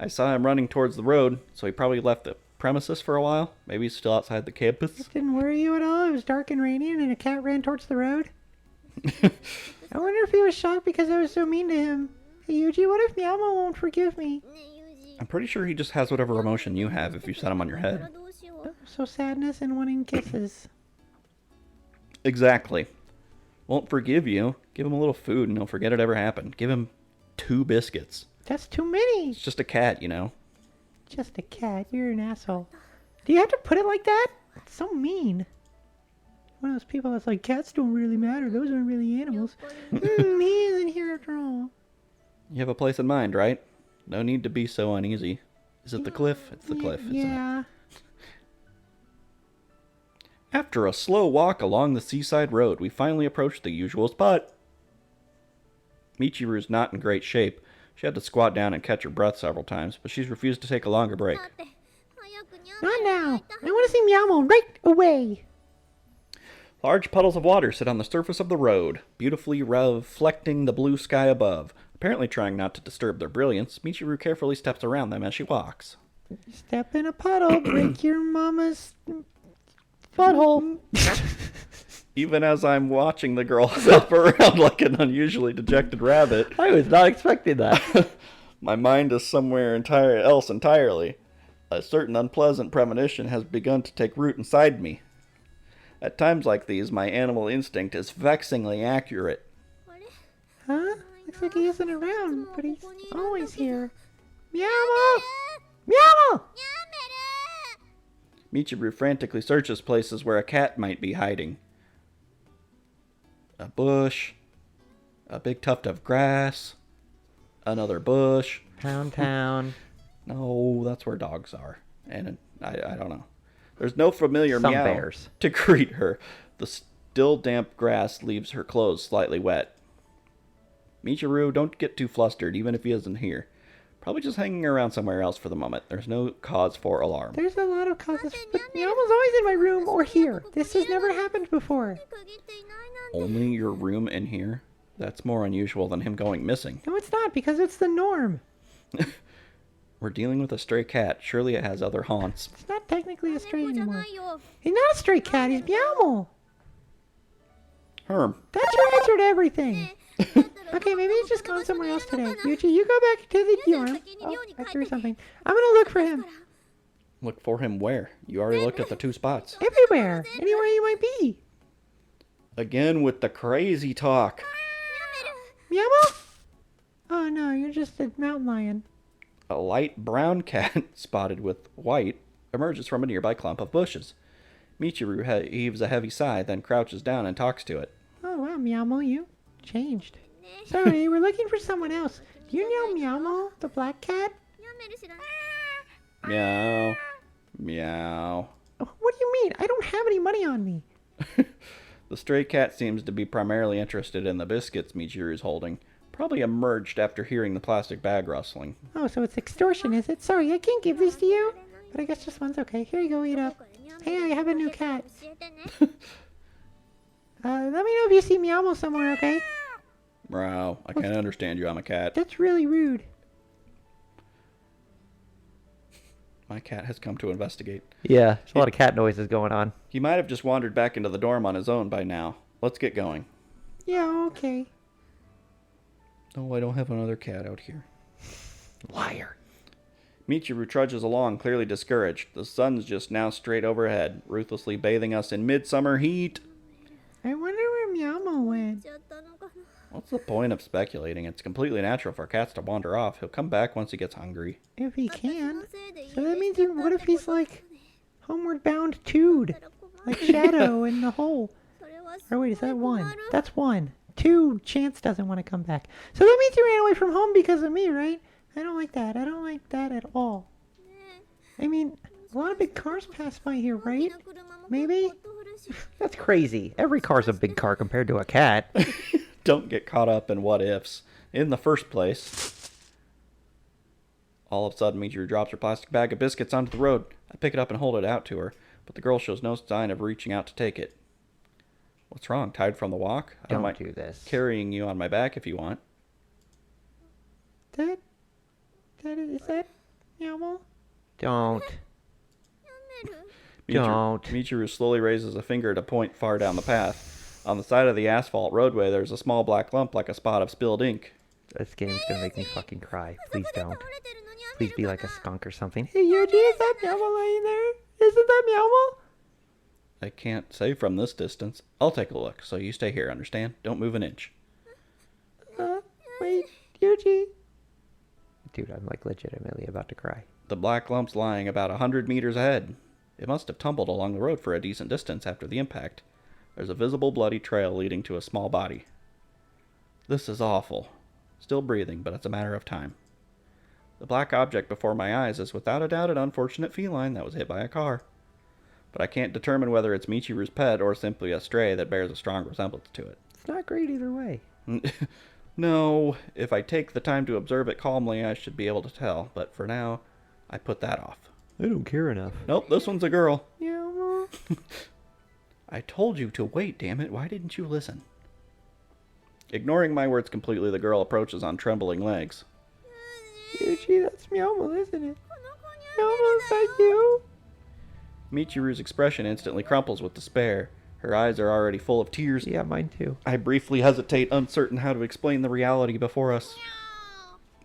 I saw him running towards the road, so he probably left the premises for a while. Maybe he's still outside the campus. It didn't worry you at all? It was dark and rainy and a cat ran towards the road? I wonder if he was shocked because I was so mean to him. Hey, Yuuji, what if Meowmel won't forgive me? I'm pretty sure he just has whatever emotion you have if you set him on your head. So sadness and wanting kisses. Exactly. Won't forgive you. Give him a little food and he'll forget it ever happened. Give him 2 biscuits. That's too many. It's just a cat, you know. Just a cat. You're an asshole. Do you have to put it like that? It's so mean. One of those people that's like, cats don't really matter. Those aren't really animals. He isn't here after all. You have a place in mind, right? No need to be so uneasy. Is it the cliff? It's the cliff, isn't it? Yeah. After a slow walk along the seaside road, we finally approached the usual spot. Michiru's not in great shape. She had to squat down and catch her breath several times, but she's refused to take a longer break. Not now. I want to see Meowmel right away. Large puddles of water sit on the surface of the road, beautifully reflecting the blue sky above. Apparently trying not to disturb their brilliance, Michiru carefully steps around them as she walks. Step in a puddle, break your mama's butthole. Even as I'm watching the girl hop around like an unusually dejected rabbit, I was not expecting that. my mind is somewhere else entirely. A certain unpleasant premonition has begun to take root inside me. At times like these, my animal instinct is vexingly accurate. Huh? Looks like he isn't around, but he's always here. Meowmel! Meowmel! Michiru frantically searches places where a cat might be hiding. A bush, a big tuft of grass, another bush. Pound town. No, that's where dogs are. And I don't know. There's no familiar Some meow bears. to greet her. The still damp grass leaves her clothes slightly wet. Michiru, don't get too flustered, even if he isn't here. Probably just hanging around somewhere else for the moment. There's no cause for alarm. There's a lot of causes, but Meowmel's always in my room or here. This has never happened before. Only your room and here? That's more unusual than him going missing. No, it's not, because it's the norm. We're dealing with a stray cat. Surely it has other haunts. It's not technically a stray anymore. He's not a stray cat, he's Meowmel. Herm. That's your answer to everything. Okay, maybe he's just gone somewhere else today. Yuuji, you go back to the dorm. Oh, I threw something. I'm gonna look for him. Look for him where? You already looked at the 2 spots. Everywhere. Anywhere you might be. Again with the crazy talk. Meowmel? Oh no, you're just a mountain lion. A light brown cat, spotted with white, emerges from a nearby clump of bushes. Michiru heaves a heavy sigh, then crouches down and talks to it. Oh wow, Meowmel, you changed. Sorry, we're looking for someone else. Do you know Meowmel, the black cat? Meow. Meow. Oh, what do you mean? I don't have any money on me. The stray cat seems to be primarily interested in the biscuits Michiru is holding. Probably emerged after hearing the plastic bag rustling. Oh, so it's extortion, is it? Sorry, I can't give these to you. But I guess just one's okay. Here you go, eat up. Hey, I have a new cat. Let me know if you see Meowmel somewhere, okay? Wow, I can't understand you. I'm a cat. That's really rude. My cat has come to investigate. Yeah, there's a lot of cat noises going on. He might have just wandered back into the dorm on his own by now. Let's get going. Yeah, okay. Oh, I don't have another cat out here. Liar. Michiru trudges along, clearly discouraged. The sun's just now straight overhead, ruthlessly bathing us in midsummer heat. I wonder where Meowmel went. What's the point of speculating? It's completely natural for cats to wander off. He'll come back once he gets hungry. If he can. So that means, what if he's like homeward bound Toad? Like Shadow in the hole. Or wait, is that 1? That's 1. 2, Chance doesn't want to come back. So that means he ran away from home because of me, right? I don't like that. I don't like that at all. I mean, a lot of big cars pass by here, right? Maybe? That's crazy. Every car's a big car compared to a cat. Don't get caught up in what ifs. In the first place, all of a sudden, Michiru drops her plastic bag of biscuits onto the road. I pick it up and hold it out to her, but the girl shows no sign of reaching out to take it. What's wrong? Tired from the walk? I Don't mind do this. carrying you on my back if you want. Is that Meowmel? Don't. Michiru Don't. Michiru slowly raises a finger to point far down the path. On the side of the asphalt roadway, there's a small black lump like a spot of spilled ink. This game's gonna make me fucking cry. Please don't. Please be like a skunk or something. Hey, Yuuji, is that Meowmel lying there? Isn't that Meowmel? I can't say from this distance. I'll take a look, so you stay here, understand? Don't move an inch. Wait, Yuuji. Dude, I'm like legitimately about to cry. The black lump's lying about 100 meters ahead. It must have tumbled along the road for a decent distance after the impact. There's a visible bloody trail leading to a small body. This is awful. Still breathing, but it's a matter of time. The black object before my eyes is without a doubt an unfortunate feline that was hit by a car. But I can't determine whether it's Michiru's pet or simply a stray that bears a strong resemblance to it. It's not great either way. No, if I take the time to observe it calmly, I should be able to tell. But for now, I put that off. I don't care enough. Nope, this one's a girl. Meowmel. I told you to wait, damn it. Why didn't you listen? Ignoring my words completely, the girl approaches on trembling legs. Yuuji, that's Meowmel, isn't it? Meowmel, is that you? Michiru's expression instantly crumples with despair. Her eyes are already full of tears. Yeah, mine too. I briefly hesitate, uncertain how to explain the reality before us.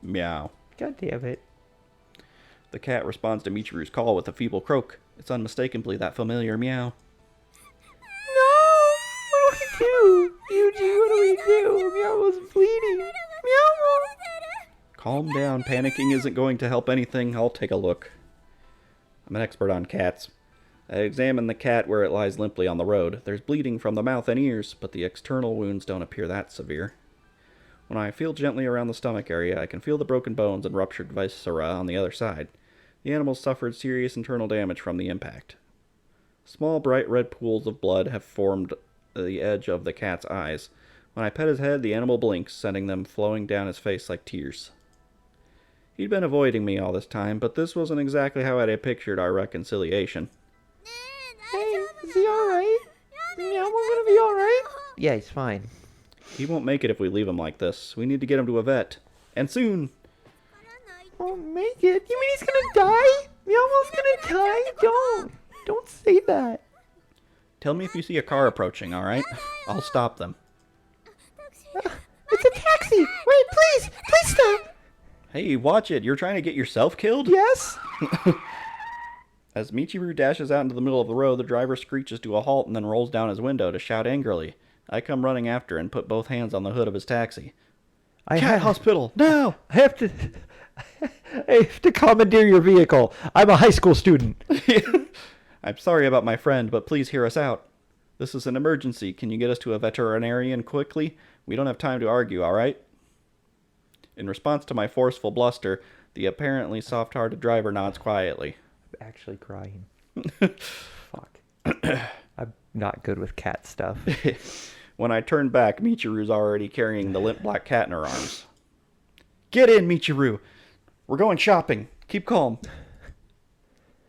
Meow. God damn it. The cat responds to Michiru's call with a feeble croak. It's unmistakably that familiar meow. No! What do we do? Yuuji, what do we do? Meowmel's bleeding. Meowmel! Calm down. Panicking isn't going to help anything. I'll take a look. I'm an expert on cats. I examine the cat where it lies limply on the road. There's bleeding from the mouth and ears, but the external wounds don't appear that severe. When I feel gently around the stomach area, I can feel the broken bones and ruptured viscera on the other side. The animal suffered serious internal damage from the impact. Small bright red pools of blood have formed the edge of the cat's eyes. When I pet his head, the animal blinks, sending them flowing down his face like tears. He'd been avoiding me all this time, but this wasn't exactly how I had pictured our reconciliation. Hey, is he alright? Meowmel's gonna be alright? Yeah, he's fine. He won't make it if we leave him like this. We need to get him to a vet. And soon. Won't make it? You mean he's gonna die? Meowmel's gonna die? Don't say that. Tell me if you see a car approaching, alright? I'll stop them. It's a taxi! Wait, please stop! Hey, watch it. You're trying to get yourself killed? Yes? As Michiru dashes out into the middle of the road, the driver screeches to a halt and then rolls down his window to shout angrily. I come running after and put both hands on the hood of his taxi. Cat hospital, now! I have to commandeer your vehicle. I'm a high school student. I'm sorry about my friend, but please hear us out. This is an emergency. Can you get us to a veterinarian quickly? We don't have time to argue, alright? In response to my forceful bluster, the apparently soft-hearted driver nods quietly. I'm actually crying. Fuck. I'm not good with cat stuff. When I turn back, Michiru's already carrying the limp black cat in her arms. Get in, Michiru! We're going shopping. Keep calm.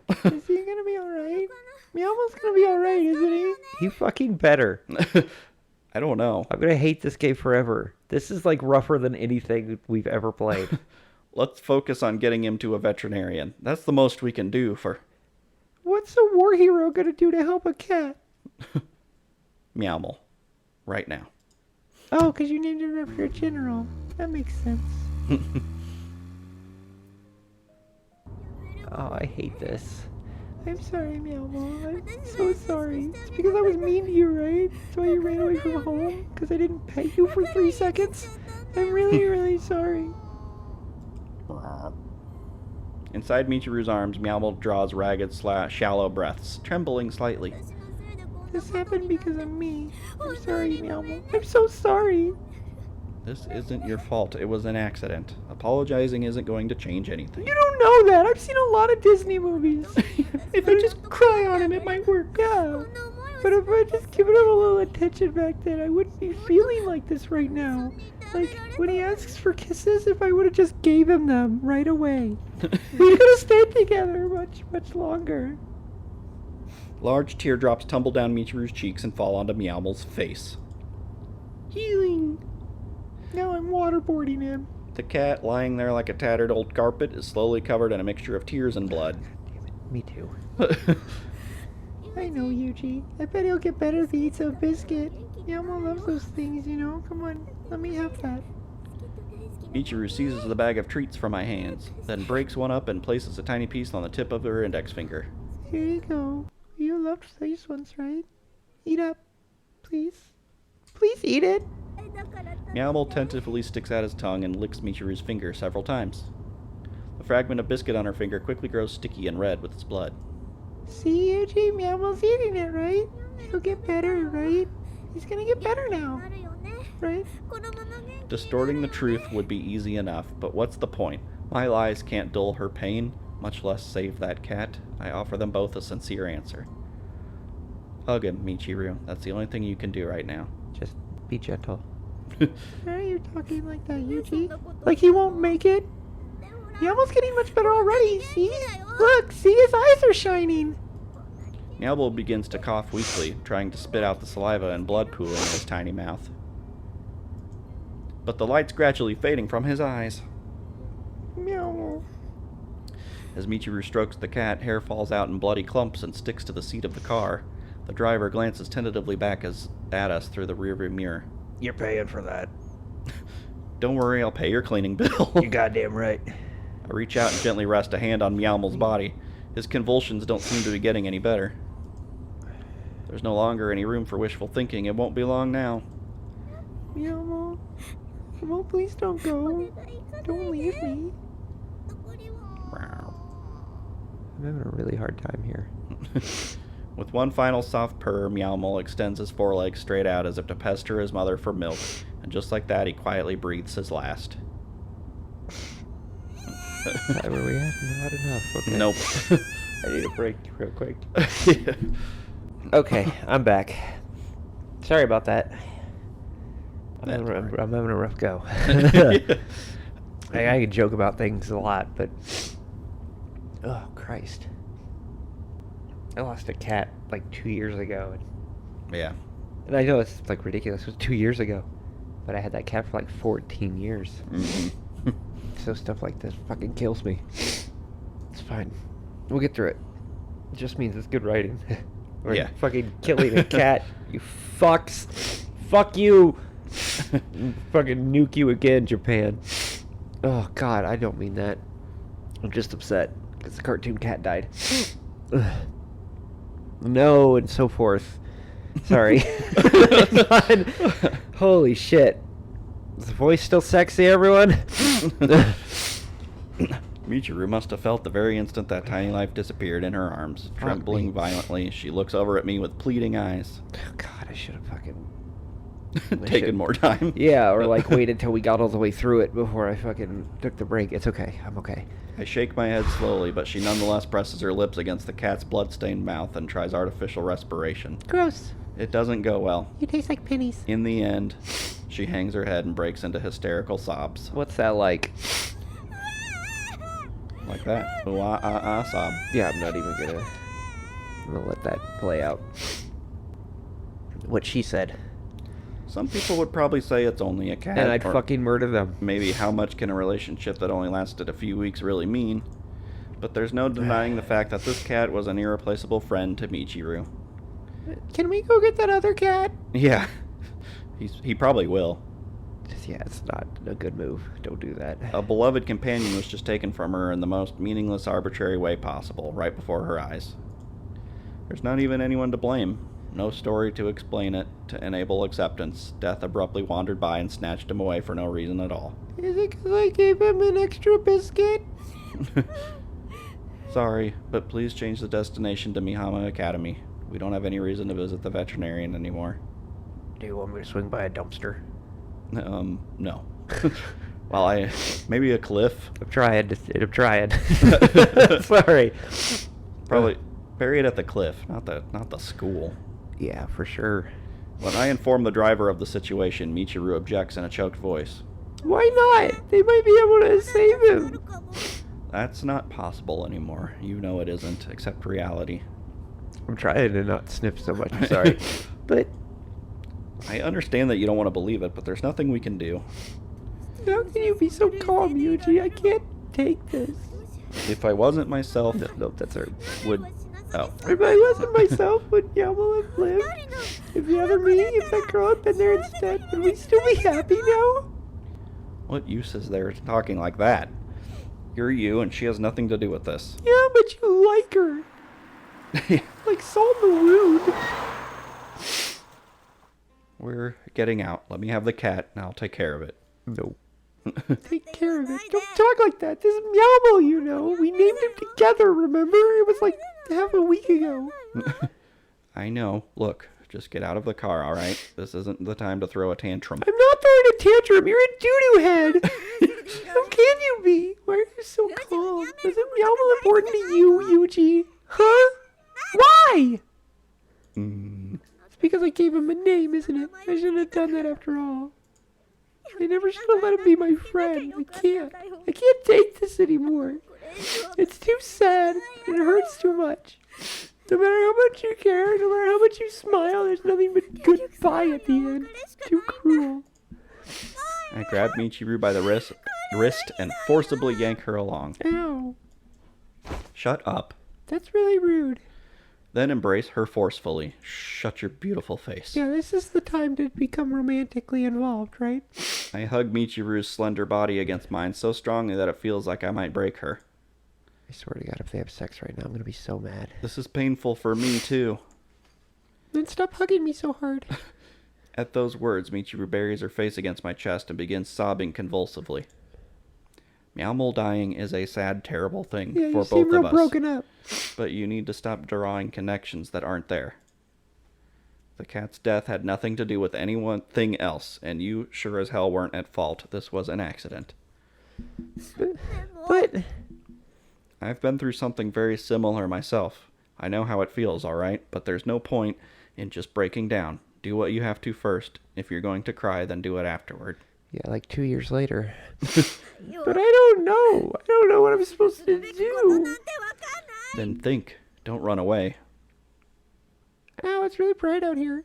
Is he gonna be alright? Meowmel's gonna be alright, isn't he? He fucking better. I don't know. I'm gonna hate this game forever. This is like rougher than anything we've ever played. Let's focus on getting him to a veterinarian. That's the most we can do for... What's a war hero gonna do to help a cat? Meowmel. Right now. Oh, because you named him after a general. That makes sense. Oh, I hate this. I'm sorry, Meowmel. I'm so sorry. It's because I was mean to you, right? That's why you ran away from home? Because I didn't pet you for 3 seconds? I'm really, really sorry. Inside Michiru's arms, Meowmel draws ragged, shallow breaths, trembling slightly. This happened because of me. I'm sorry, Meowmel. I'm so sorry. This isn't your fault. It was an accident. Apologizing isn't going to change anything. You don't know that. I've seen a lot of Disney movies. If I just cry on him, it might work. Yeah. But if I just given him a little attention back then, I wouldn't be feeling like this right now. Like, when he asks for kisses, if I would have just gave him them right away. We could have stayed together much, much longer. Large teardrops tumble down Michiru's cheeks and fall onto Meowmel's face. Healing. Now I'm waterboarding him. The cat, lying there like a tattered old carpet, is slowly covered in a mixture of tears and blood. Damn it. Me too. I know, Yuuji. I bet he'll get better if he eats a biscuit. Meowmel loves those things, you know? Come on, let me have that. Michiru seizes the bag of treats from my hands, then breaks one up and places a tiny piece on the tip of her index finger. Here you go. You loved these ones, right? Eat up. Please. Please eat it. Meowmel tentatively sticks out his tongue and licks Michiru's finger several times. The fragment of biscuit on her finger quickly grows sticky and red with its blood. See, Yuuji? Meowmel's eating it, right? He'll get better, right? He's gonna get better now. Right? Distorting the truth would be easy enough, but what's the point? My lies can't dull her pain, much less save that cat. I offer them both a sincere answer. Hug him, Michiru. That's the only thing you can do right now. Just be gentle. Why are you talking like that, Yuuji? Like he won't make it? Meowmel's getting much better already, see? Look, see, his eyes are shining. Meowmel begins to cough weakly, trying to spit out the saliva and blood pooling in his tiny mouth. But the light's gradually fading from his eyes. Meow. As Michiru strokes the cat, hair falls out in bloody clumps and sticks to the seat of the car. The driver glances tentatively back at us through the rearview mirror. You're paying for that. Don't worry, I'll pay your cleaning bill. You're goddamn right. I reach out and gently rest a hand on Meowmel's body. His convulsions don't seem to be getting any better. There's no longer any room for wishful thinking. It won't be long now. Meowmel. Meowmel, please don't go. Don't leave me. I'm having a really hard time here. With one final soft purr, Meowmel extends his forelegs straight out as if to pester his mother for milk, and just like that, he quietly breathes his last. Where are we at? Not enough. Okay. Nope. I need a break real quick. Yeah. Okay, I'm back. Sorry about that. I'm having a rough go. I can joke about things a lot, but... Oh, Christ. I lost a cat like 2 years ago. Yeah. And I know it's like ridiculous. It was 2 years ago. But I had that cat for like 14 years. Mm-hmm. So stuff like this fucking kills me. It's fine. We'll get through it. It just means it's good writing. Or Yeah. fucking killing a cat. You fucks. Fuck you. Fucking nuke you again, Japan. Oh, God, I don't mean that. I'm just upset because the cartoon cat died. No, and so forth. Sorry. God. Holy shit. Is the voice still sexy, everyone? Michiru must have felt the very instant that tiny life disappeared in her arms. Trembling violently, she looks over at me with pleading eyes. Oh, God, I should have fucking... Taken more time. Yeah, or like waited till we got all the way through it before I fucking took the break. It's okay. I'm okay. I shake my head slowly, but she nonetheless presses her lips against the cat's blood-stained mouth and tries artificial respiration. Gross. It doesn't go well. You taste like pennies. In the end, she hangs her head and breaks into hysterical sobs. What's that like? Like that. Ooh, sob. Yeah, I'm not even gonna... I'm gonna let that play out. What she said. Some people would probably say it's only a cat. And I'd or fucking murder them. maybe how much can a relationship that only lasted a few weeks really mean? But there's no denying the fact that this cat was an irreplaceable friend to Michiru. Can we go get that other cat? Yeah. He probably will. Yeah, it's not a good move. Don't do that. A beloved companion was just taken from her in the most meaningless, arbitrary way possible, right before her eyes. There's not even anyone to blame. No story to explain it, to enable acceptance. Death abruptly wandered by and snatched him away for no reason at all. Is it because I gave him an extra biscuit? Sorry, but please change the destination to Mihama Academy. We don't have any reason to visit the veterinarian anymore. Do you want me to swing by a dumpster? No. Well, maybe a cliff. I'm trying. Sorry. Probably bury it at the cliff, not the school. Yeah, for sure. When I inform the driver of the situation, Michiru objects in a choked voice. Why not? They might be able to save him. That's not possible anymore. You know it isn't, except reality. I'm trying to not sniff so much. I'm sorry. But I understand that you don't want to believe it, but there's nothing we can do. how can you be so calm, Yuuji? I can't take this. If I wasn't myself, No, that's her. would Oh. If I wasn't myself, would Meowmel have lived? If the other me, if that girl had been there instead, would we still be happy now? What use is there talking like that? You're you, and she has nothing to do with this. Yeah, but you like her. Like salt in the wound. We're getting out. Let me have the cat, and I'll take care of it. No. Take care of it. Don't talk like that. This is Meowmel, you know. We named him together, remember? It was like half a week ago. I know. Look, just get out of the car, all right? This isn't the time to throw a tantrum. I'm not throwing a tantrum. You're a doo-doo head. How can you be? Why are you so calm? Isn't Meowmel important to you, Yuuji? Huh? Why? It's because I gave him a name, isn't it? I shouldn't have done that after all. I never should have let him be my friend. I can't take this anymore. It's too sad. It hurts too much. No matter how much you care, no matter how much you smile, there's nothing but goodbye at the end. It's too cruel. I grab Michiru by the wrist and forcibly yank her along. Ow. Shut up. That's really rude. Then embrace her forcefully. Shut your beautiful face. Yeah, this is the time to become romantically involved, right? I hug Michiru's slender body against mine so strongly that it feels like I might break her. I swear to God, if they have sex right now, I'm gonna be so mad. This is painful for me, too. Then stop hugging me so hard. At those words, Michiru buries her face against my chest and begins sobbing convulsively. Meowmel dying is a sad, terrible thing Yeah, for you seem both real of us. broken up. But you need to stop drawing connections that aren't there. The cat's death had nothing to do with anything else, and you sure as hell weren't at fault. This was an accident. But I've been through something very similar myself. I know how it feels, all right? But there's no point in just breaking down. Do what you have to first. If you're going to cry, then do it afterward. Yeah, like 2 years later. But I don't know. I don't know what I'm supposed to do. Then think. Don't run away. Ow, it's really bright out here.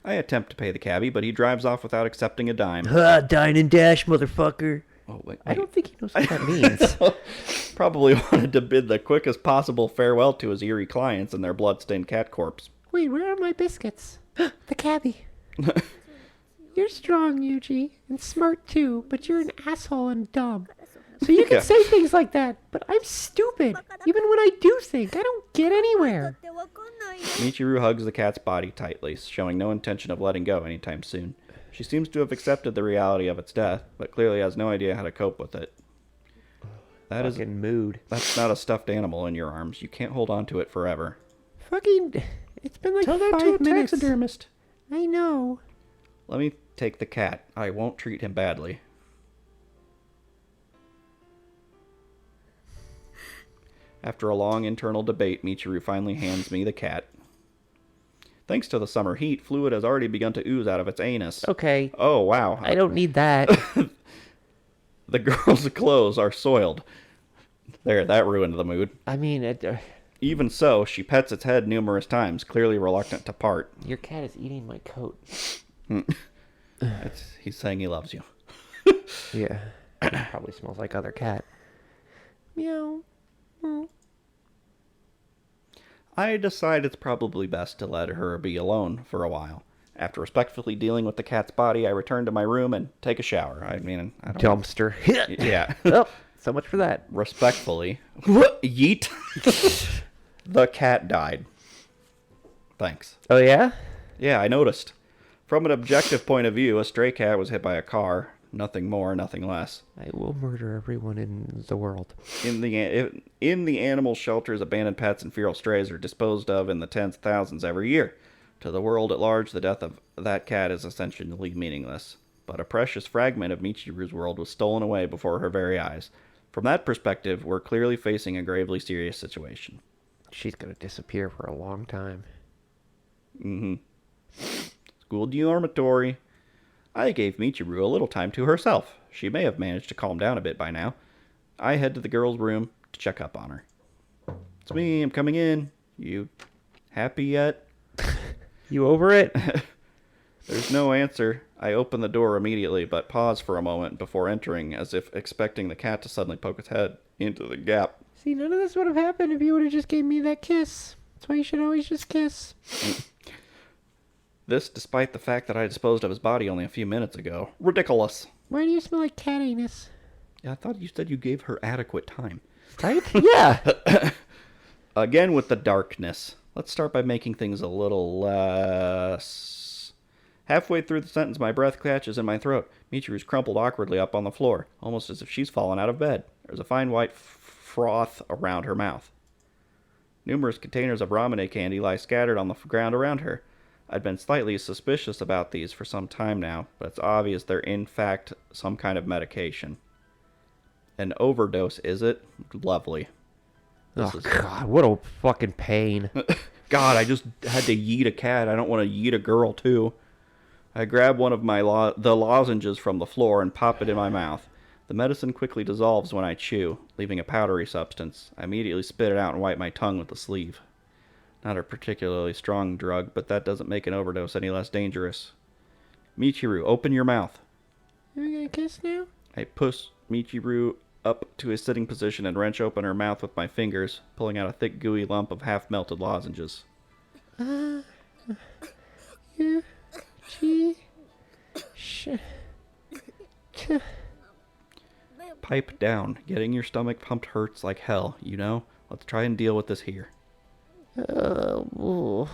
I attempt to pay the cabbie, but he drives off without accepting a dime. Dine and dash, motherfucker. Oh, wait. I don't think he knows what that means. Probably wanted to bid the quickest possible farewell to his eerie clients and their blood-stained cat corpse. Wait, where are my biscuits? The cabbie. You're strong, Yuuji, and smart too, but you're an asshole and dumb. So you can Yeah. say things like that, but I'm stupid. Even when I do think, I don't get anywhere. Michiru hugs the cat's body tightly, showing no intention of letting go anytime soon. She seems to have accepted the reality of its death, but clearly has no idea how to cope with it. That's not a stuffed animal in your arms. You can't hold on to it forever. Fucking, it's been like Tell that 5 to a minutes. taxidermist. I know. Let me take the cat. I won't treat him badly. After a long internal debate, Michiru finally hands me the cat. Thanks to the summer heat, fluid has already begun to ooze out of its anus. Okay. Oh, wow. I don't need that. The girl's clothes are soiled. There, that ruined the mood. I mean, Even so, she pets its head numerous times, clearly reluctant to part. your cat is eating my coat. He's saying he loves you. Yeah. Probably smells like other cat. Meow. Oh. I decide it's probably best to let her be alone for a while. After respectfully dealing with the cat's body, I return to my room and take a shower. I mean, I don't... Dumpster. Yeah. Oh, so much for that. Respectfully. Yeet. The cat died. Thanks. Oh, yeah? Yeah, I noticed. From an objective point of view, a stray cat was hit by a car. Nothing more, nothing less. I will murder everyone in the world. In the animal shelters, abandoned pets and feral strays are disposed of in the tens of thousands every year. To the world at large, the death of that cat is essentially meaningless. But a precious fragment of Michiru's world was stolen away before her very eyes. From that perspective, we're clearly facing a gravely serious situation. She's gonna disappear for a long time. School dormitory. I gave Michiru a little time to herself. She may have managed to calm down a bit by now. I head to the girl's room to check up on her. It's me, I'm coming in. You happy yet? You over it? There's no answer. I open the door immediately, but pause for a moment before entering, as if expecting the cat to suddenly poke its head into the gap. See, none of this would have happened if you would have just gave me that kiss. That's why you should always just kiss. This despite the fact that I disposed of his body only a few minutes ago. Ridiculous. Why do you smell like cat anus? Yeah, I thought you said you gave her adequate time. Right? Yeah. Again with the darkness. Let's start by making things a little less... Halfway through the sentence, my breath catches in my throat. Michiru's crumpled awkwardly up on the floor, almost as if she's fallen out of bed. There's a fine white froth around her mouth. Numerous containers of ramune candy lie scattered on the ground around her. I'd been slightly suspicious about these for some time now, but it's obvious they're in fact some kind of medication. An overdose, is it? Lovely. God, what a fucking pain. God, I just had to yeet a cat. I don't want to yeet a girl, too. I grab one of the lozenges from the floor and pop it in my mouth. The medicine quickly dissolves when I chew, leaving a powdery substance. I immediately spit it out and wipe my tongue with the sleeve. Not a particularly strong drug, but that doesn't make an overdose any less dangerous. Michiru, open your mouth. Are we gonna kiss now? I push Michiru up to a sitting position and wrench open her mouth with my fingers, pulling out a thick, gooey lump of half-melted lozenges. Pipe down. Getting your stomach pumped hurts like hell, you know? Let's try and deal with this here. The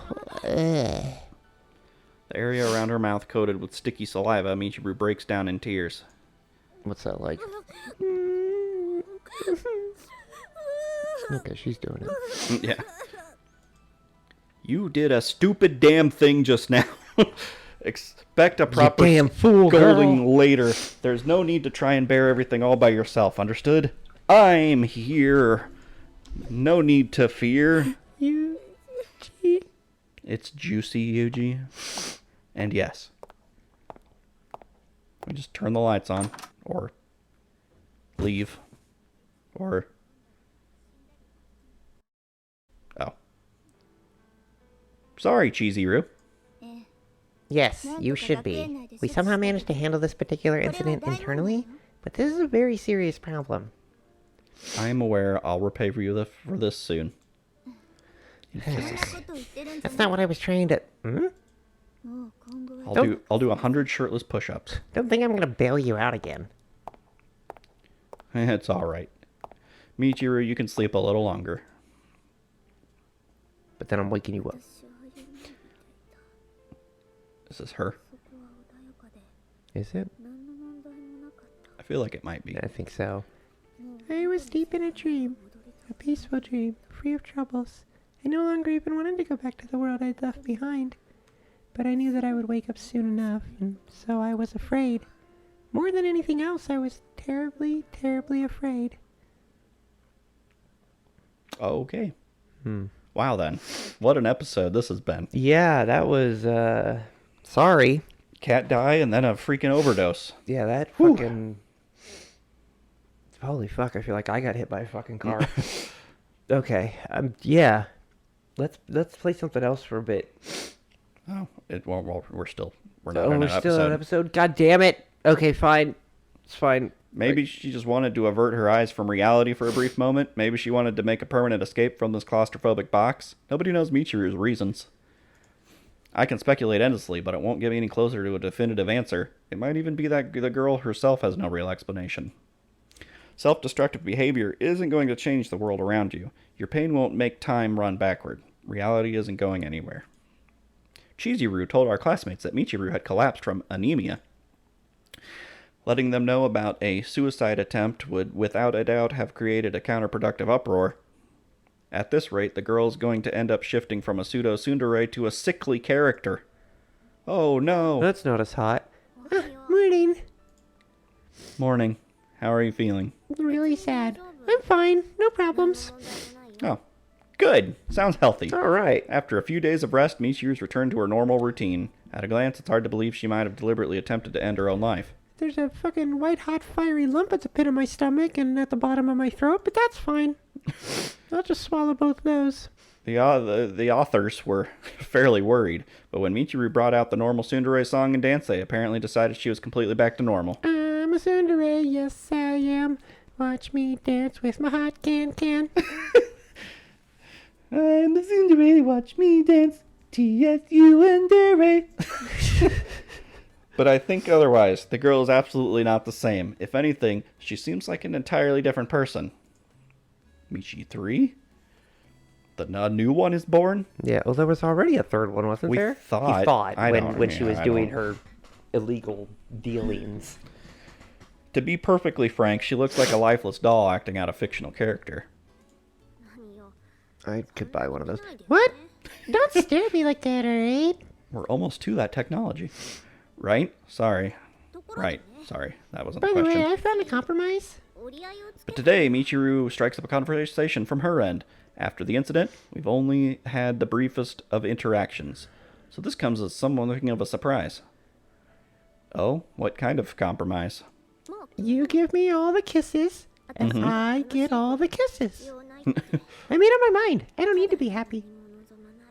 area around her mouth coated with sticky saliva, Michiru breaks down in tears. What's that like? Okay, she's doing it. Yeah. You did a stupid damn thing just now. Expect a proper damn fool, scolding girl. later. There's no need to try and bear everything all by yourself, understood? I'm here. No need to fear. Yuuji. It's juicy, Yuuji. And yes. We just turn the lights on. Or leave. Or... Oh. Sorry, Cheesy-Roo. Yes, you should be. We somehow managed to handle this particular incident internally, but this is a very serious problem. I'm aware. I'll repay for you for this soon. That's not what I was trying to... I'll do 100 shirtless push-ups. Don't think I'm gonna bail you out again. It's alright. Michiru, you can sleep a little longer. But then I'm waking you up. Is this her? Is it? I feel like it might be. I think so. I was deep in a dream. A peaceful dream, free of troubles. I no longer even wanted to go back to the world I'd left behind. But I knew that I would wake up soon enough, and so I was afraid. More than anything else, I was terribly, terribly afraid. Okay. Wow, then. What an episode this has been. Yeah, that was, sorry. Cat die and then a freaking overdose. Yeah, that fucking... Holy fuck, I feel like I got hit by a fucking car. Okay, yeah. Let's play something else for a bit. Oh, well, we're still... We're Oh, not in we're an still in an episode. episode? God damn it. Okay, fine. It's fine. Maybe she just wanted to avert her eyes from reality for a brief moment. Maybe she wanted to make a permanent escape from this claustrophobic box. Nobody knows Michiru's reasons. I can speculate endlessly, but it won't get me any closer to a definitive answer. It might even be that the girl herself has no real explanation. Self-destructive behavior isn't going to change the world around you. Your pain won't make time run backward. Reality isn't going anywhere. Cheesy-Roo told our classmates that Michiru had collapsed from anemia. Letting them know about a suicide attempt would without a doubt have created a counterproductive uproar. At this rate, the girl's going to end up shifting from a pseudo-tsundere to a sickly character. Oh no! That's not as hot. Morning. Morning. How are you feeling? Really sad. I'm fine. No problems. Oh, good. Sounds healthy. All right. After a few days of rest, Michiru's returned to her normal routine. At a glance, it's hard to believe she might have deliberately attempted to end her own life. There's a fucking white hot fiery lump at the pit of my stomach and at the bottom of my throat, but that's fine. I'll just swallow both those. The authors were fairly worried, but when Michiru brought out the normal tsundere song and dance, they apparently decided she was completely back to normal. I'm a tsundere, yes I am. Watch me dance with my hot can. I'm the tsundere, watch me dance. TSU and Dere. But I think otherwise. The girl is absolutely not the same. If anything, she seems like an entirely different person. Michi 3? The new one is born? Yeah, well, there was already a third one, wasn't We there? thought. He thought I when she don't- was I doing don't- her illegal dealings. To be perfectly frank, she looks like a lifeless doll acting out a fictional character. I could buy one of those. What? Don't stare at me like that, alright? We're almost to that technology. Right? Sorry. Right. Sorry. That wasn't By the the way, question. I found a compromise. But today, Michiru strikes up a conversation from her end. After the incident, we've only had the briefest of interactions. So this comes as something of a surprise. Oh, what kind of compromise? You give me all the kisses, and Mm-hmm. I get all the kisses. I made up my mind. I don't need to be happy.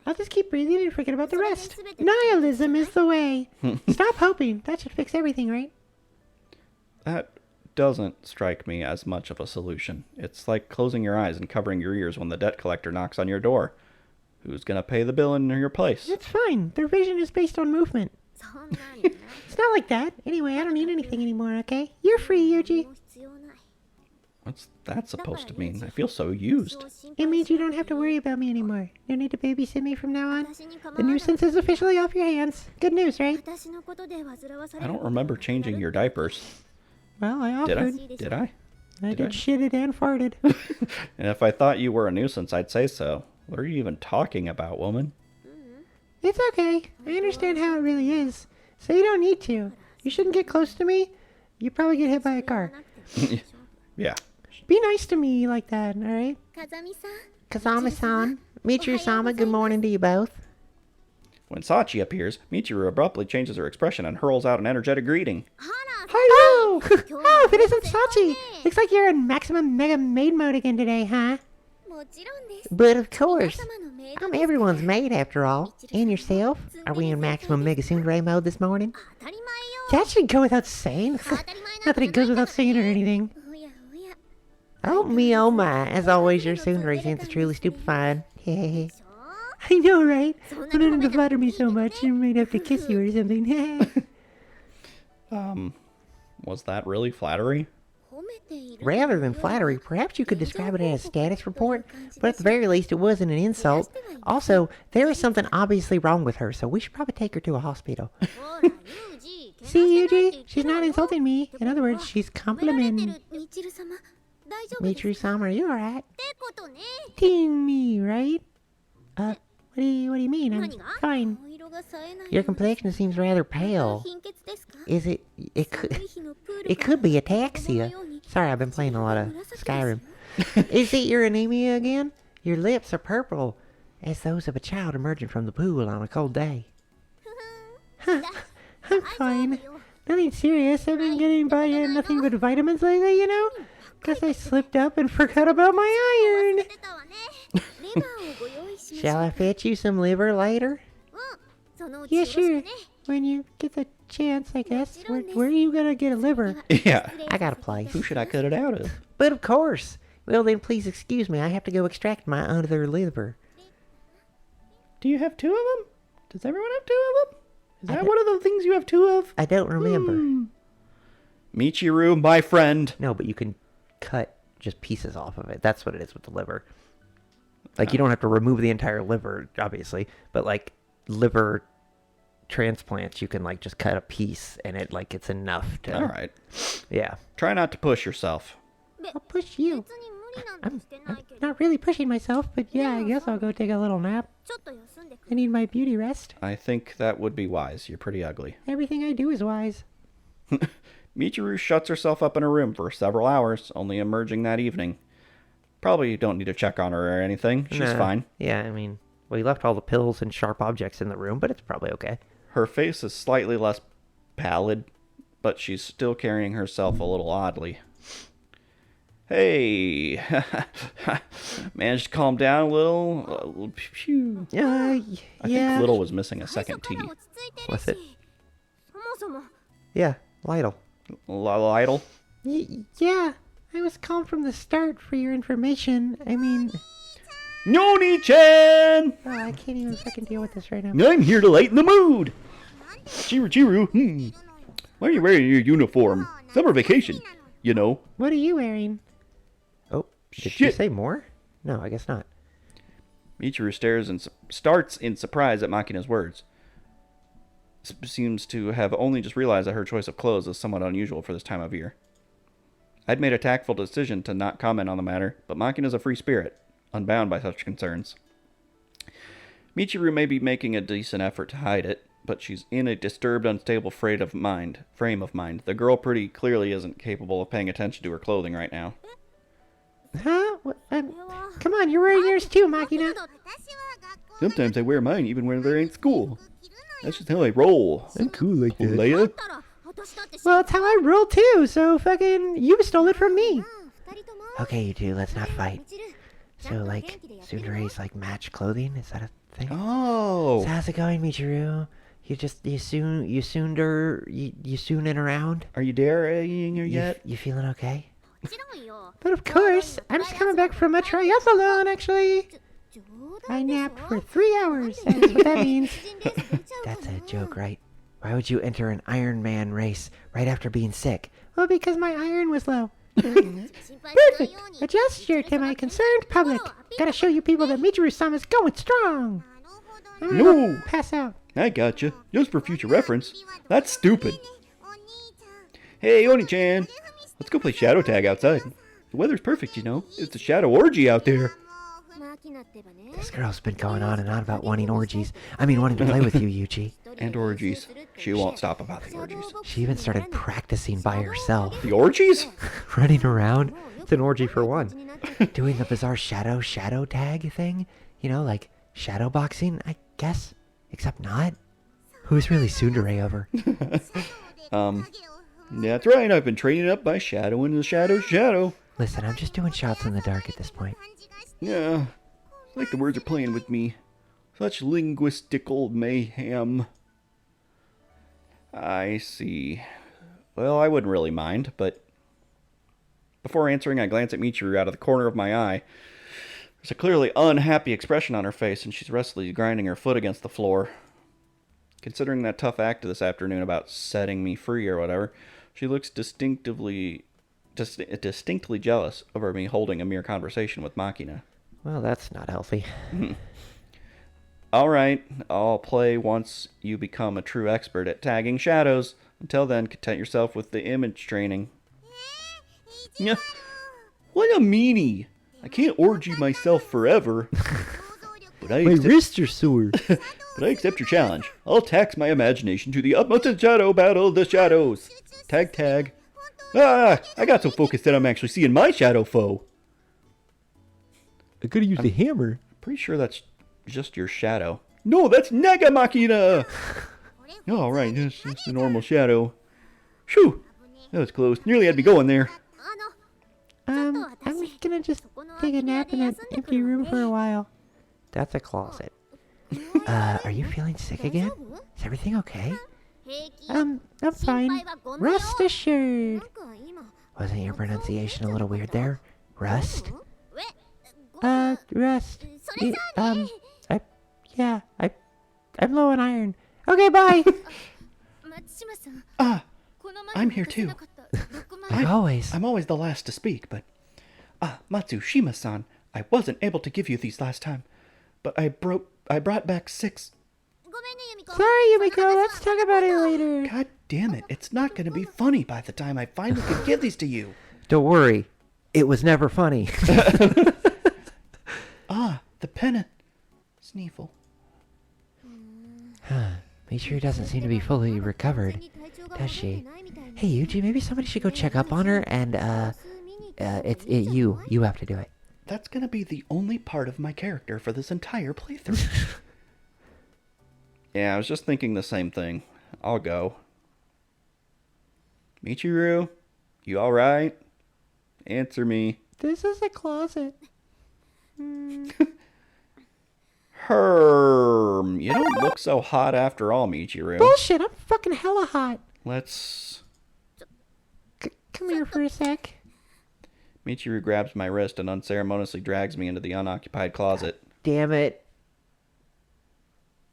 I'll just keep breathing and forget about the rest. Nihilism is the way. Stop hoping. That should fix everything, right? That doesn't strike me as much of a solution. It's like closing your eyes and covering your ears when the debt collector knocks on your door. Who's gonna pay the bill in your place? It's fine. Their vision is based on movement. It's not like that. Anyway, I don't need anything anymore, okay? You're free, Yuuji. What's that supposed to mean? I feel so used. It means you don't have to worry about me anymore. No need to babysit me from now on. The nuisance is officially off your hands. Good news, right? I don't remember changing your diapers. Well, I Did I? offered. Did I? I Did I? did shitted and farted. And if I thought you were a nuisance, I'd say so. What are you even talking about, woman? It's okay. I understand how it really is. So you don't need to. You shouldn't get close to me. You probably get hit by a car. Yeah. Be nice to me like that, alright? Kazami-san. Michiru-sama, good morning to you both. When Sachi appears, Michiru abruptly changes her expression and hurls out an energetic greeting. Oh! Oh, if it isn't Sachi! Looks like you're in maximum mega maid mode again today, huh? But of course. I'm everyone's maid after all. And yourself? Are we in maximum mega tsundere mode this morning? That should go without saying. Not that it goes without saying or anything. Oh, me, oh my. As always, your tsundere sense is truly stupefying. I know, right? But not to flatter me so much, I might have to kiss you or something. Was that really flattery? Rather than flattery, perhaps you could describe it as a status report, but at the very least it wasn't an insult. Also, there is something obviously wrong with her, so we should probably take her to a hospital. See, Yuuji? She's not insulting me. In other words, she's complimenting. Michiru-sama, are you alright? Teen me, right? What do you mean? I'm fine. Your complexion seems rather pale. Is it? It could be ataxia. Sorry, I've been playing a lot of Skyrim. Is it your anemia again? Your lips are purple, as those of a child emerging from the pool on a cold day. I'm fine. Nothing serious. I've been getting by on nothing but vitamins lately, you know? Guess I slipped up and forgot about my iron. Shall I fetch you some liver later? Yeah, sure. When you get the chance, I guess. Where are you gonna get a liver? Yeah. I got a place. Who should I cut it out of? But of course. Well then, please excuse me. I have to go extract my other liver. Do you have two of them? Does everyone have two of them? Is that one of the things you have two of? I don't remember. Michiru, my friend. No, but you can cut just pieces off of it. That's what it is with the liver. Like, you don't have to remove the entire liver, obviously, but like liver transplants, you can like just cut a piece and it like it's enough to. All right. Yeah. Try not to push yourself. I'll push you. I'm not really pushing myself, but yeah, I guess I'll go take a little nap. I need my beauty rest. I think that would be wise. You're pretty ugly. Everything I do is wise. Michiru shuts herself up in her room for several hours, only emerging that evening. Probably don't need to check on her or anything. She's Nah. fine. Yeah, I mean, we left all the pills and sharp objects in the room, but it's probably okay. Her face is slightly less pallid, but she's still carrying herself a little oddly. Hey, managed to calm down a little. Phew. Yeah. I think Little was missing a second T. What's it? Yeah, Lytle. Lytle? Yeah, I was calm from the start for your information. I mean, Noni-chan! oh, I can't even fucking deal with this right now. I'm here to lighten the mood. Chiru, why are you wearing your uniform? Summer vacation, you know. What are you wearing? Oh, did she Shit. say more? No, I guess not. Michiru stares and starts in surprise at Makina's words. Seems to have only just realized that her choice of clothes is somewhat unusual for this time of year. I'd made a tactful decision to not comment on the matter, but Makina's a free spirit, unbound by such concerns. Michiru may be making a decent effort to hide it, but she's in a disturbed, unstable frame of mind. The girl pretty clearly isn't capable of paying attention to her clothing right now. Huh? Come on, you're wearing yours too, Makina. Sometimes I wear mine even when there ain't school. That's just how I roll. I'm cool like that. Leia? Well, it's how I roll too, so fucking you stole it from me. Okay, you two, let's not fight. So, like, Tsundere's, like, match clothing? Is that a thing? Oh. So how's it going, Michiru? You sooning around? Are you daring her yet? You feeling okay? But of course, I'm just coming back from a triathlon, actually. I napped for 3 hours, that's what that means. That's a joke, right? Why would you enter an Iron Man race right after being sick? Well, because my iron was low. Perfect! A gesture to my concerned public. Gotta show you people that Michiru-sama's going strong. I'm gonna go pass out. I gotcha. Just for future reference. That's stupid. Hey, Oni-chan. Let's go play shadow tag outside. The weather's perfect, you know. It's a shadow orgy out there. This girl's been going on and on about wanting to play with you, Yuuji. And orgies. She won't stop about the orgies. She even started practicing by herself. The orgies? Running around. It's an orgy for one. Doing the bizarre shadow tag thing. You know, like shadow boxing, I guess. Except not. Who's really tsundere over? That's right. I've been training up by shadowing the shadow. Listen, I'm just doing shots in the dark at this point. Yeah. It's like the words are playing with me. Such linguistical mayhem. I see. Well, I wouldn't really mind, but... Before answering, I glance at Michiru out of the corner of my eye. There's a clearly unhappy expression on her face, and she's restlessly grinding her foot against the floor. Considering that tough act this afternoon about setting me free or whatever, she looks distinctly jealous over me holding a mere conversation with Makina. Well, that's not healthy. Alright, I'll play once you become a true expert at tagging shadows. Until then, content yourself with the image training. Yeah, what a meanie! I can't orgy myself forever. But My wrists are sore. But I accept your challenge. I'll tax my imagination to the utmost in shadow battle of the shadows. Tag. Ah, I got so focused that I'm actually seeing my shadow foe. I gotta use the hammer. Pretty sure that's just your shadow. No, that's Nega Machina! All right, that's just a normal shadow. Phew, that was close. Nearly had me going there. I'm gonna just take a nap in an empty room for a while. That's a closet. Are you feeling sick again? Is everything okay? I'm fine. Rest assured. Wasn't your pronunciation a little weird there? Rust? Rest. I'm low on iron. Okay, bye. I'm here too. Like always. I'm always the last to speak, but... Matsushima-san, I wasn't able to give you these last time, but I brought back 6. Sorry, Yumiko. Let's talk about it later. God damn it, it's not going to be funny by the time I finally can give these to you. Don't worry. It was never funny. The pennant. Sneeful. Michiru doesn't seem to be fully recovered, does she? Hey, Yuuji, maybe somebody should go check up on her and, you have to do it. That's going to be the only part of my character for this entire playthrough. Yeah, I was just thinking the same thing. I'll go. Michiru, you alright? Answer me. This is a closet. Herm, you don't look so hot after all, Michiru. Bullshit, I'm fucking hella hot. Let's... Come here for a sec. Michiru grabs my wrist and unceremoniously drags me into the unoccupied closet. Damn it.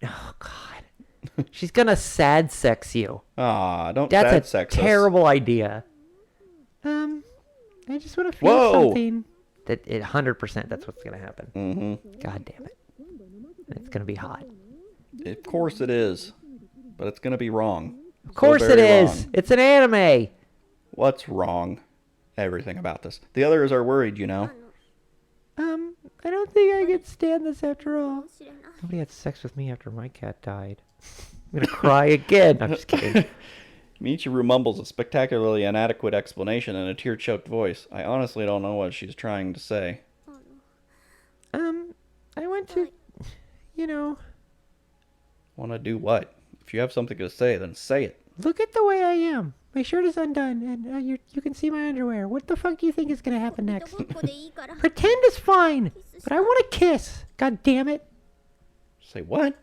Oh, God. She's gonna sad sex you. Aw, don't That's sad a sex us. terrible idea. I just want to feel Whoa! something. That 100% that's what's gonna happen. Mm-hmm. God damn it. It's gonna be hot. Of course it is. But it's gonna be wrong. Of course it is. It's an anime. What's wrong? Everything about this. The others are worried, you know. I don't think I can stand this after all. Nobody had sex with me after my cat died. I'm gonna cry again. I'm just kidding. Michiru mumbles a spectacularly inadequate explanation in a tear-choked voice. I honestly don't know what she's trying to say. I want to, Want to do what? If you have something to say, then say it. look at the way I am. My shirt is undone, and you can see my underwear. What the fuck do you think is gonna happen next? Pretend is fine, but I want to kiss. God damn it. Say what?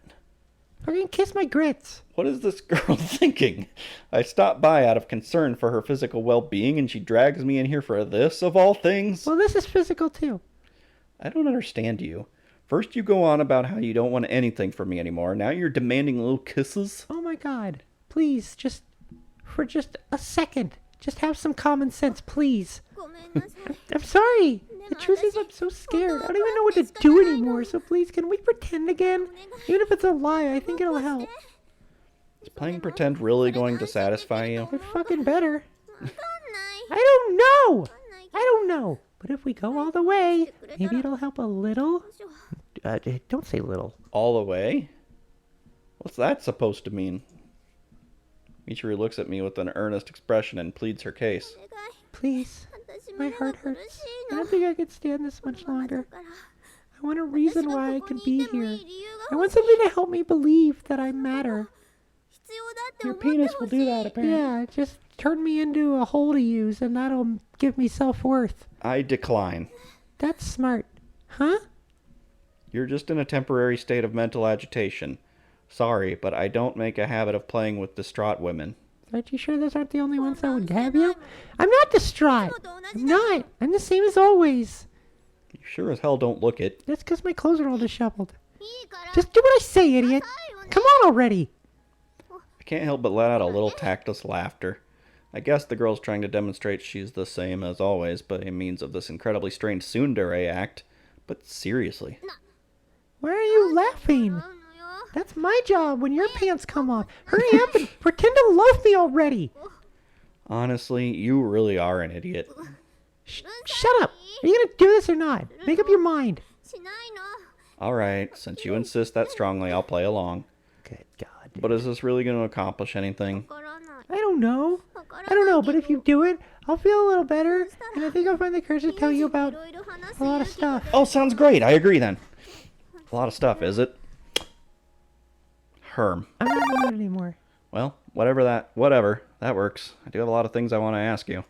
Fucking kiss my grits. What is this girl thinking? I stopped by out of concern for her physical well-being, and she drags me in here for this, of all things? Well, this is physical too. I don't understand you. First you go on about how you don't want anything from me anymore. Now you're demanding little kisses? Oh my god. Please, for just a second. Just have some common sense, please. I'm sorry. The truth is I'm so scared. I don't even know what to do anymore, so please, can we pretend again? Even if it's a lie, I think it'll help. Is playing pretend really going to satisfy you? It fucking better. I don't know. But if we go all the way, maybe it'll help a little. Don't say little. All the way? What's that supposed to mean? Michiru looks at me with an earnest expression and pleads her case. Please. My heart hurts. I don't think I can stand this much longer. I want a reason why I can be here. I want something to help me believe that I matter. Your penis will do that, apparently. Yeah, just turn me into a hole to use, and that'll give me self-worth. I decline. That's smart. Huh? You're just in a temporary state of mental agitation. Sorry, but I don't make a habit of playing with distraught women. Aren't you sure those aren't the only ones that would have you? I'm not distraught. I'm not. I'm the same as always. You sure as hell don't look it. That's because my clothes are all disheveled. Just do what I say, idiot. Come on already. I can't help but let out a little tactless laughter. I guess the girl's trying to demonstrate she's the same as always by means of this incredibly strange tsundere act. But seriously. Why are you laughing? That's my job when your pants come off. Hurry up and pretend to love me already. Honestly, you really are an idiot. Shut up. Are you going to do this or not? Make up your mind. Alright, since you insist that strongly, I'll play along. Good God. But is this really going to accomplish anything? I don't know. But if you do it, I'll feel a little better. And I think I'll find the courage to tell you about a lot of stuff. Oh, sounds great. I agree then. A lot of stuff, is it? Herm. I'm not in the mood anymore. Well, whatever. That works. I do have a lot of things I want to ask you.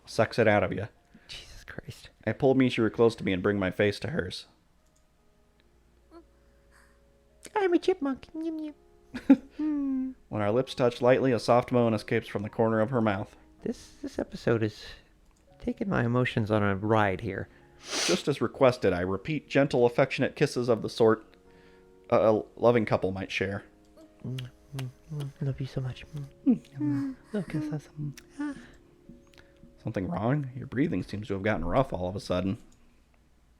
Sucks it out of you. Jesus Christ. I pull Michiru close to me and bring my face to hers. I'm a chipmunk. Yum, yum. When our lips touch lightly, a soft moan escapes from the corner of her mouth. This episode is taking my emotions on a ride here. Just as requested, I repeat gentle, affectionate kisses of the sort a loving couple might share. I love you so much. Something wrong? Your breathing seems to have gotten rough all of a sudden.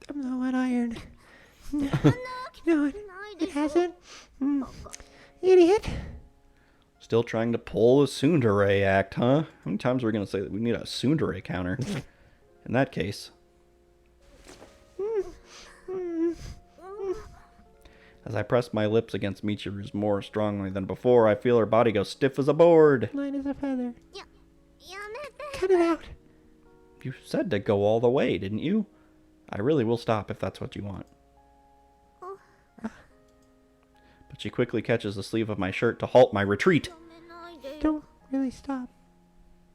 I'm low on iron. No, it hasn't. Idiot. Still trying to pull the tsundere act, huh? How many times are we going to say that we need a tsundere counter? In that case. As I press my lips against Michiru's more strongly than before, I feel her body go stiff as a board. Light as a feather. Cut it out. You said to go all the way, didn't you? I really will stop if that's what you want. But she quickly catches the sleeve of my shirt to halt my retreat. Don't really stop.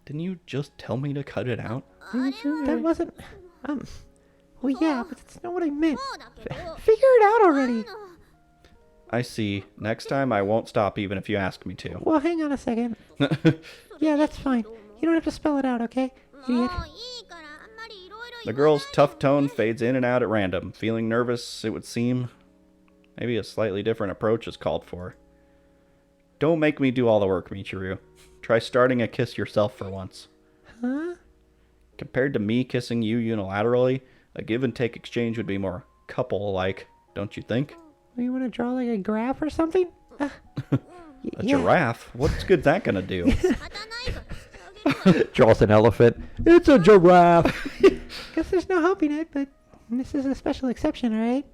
Didn't you just tell me to cut it out? That wasn't... Well, yeah, but that's not what I meant. Figure it out already. I see. Next time I won't stop even if you ask me to. Well, hang on a second. Yeah, that's fine. You don't have to spell it out, okay? Idiot. The girl's tough tone fades in and out at random. Feeling nervous, it would seem. Maybe a slightly different approach is called for. Don't make me do all the work, Michiru. Try starting a kiss yourself for once. Huh? Compared to me kissing you unilaterally, a give and take exchange would be more couple-like, don't you think? You want to draw like a graph or something? A giraffe? What's good that gonna do? Draws an elephant. It's a giraffe. Guess there's no helping it, but this is a special exception, right?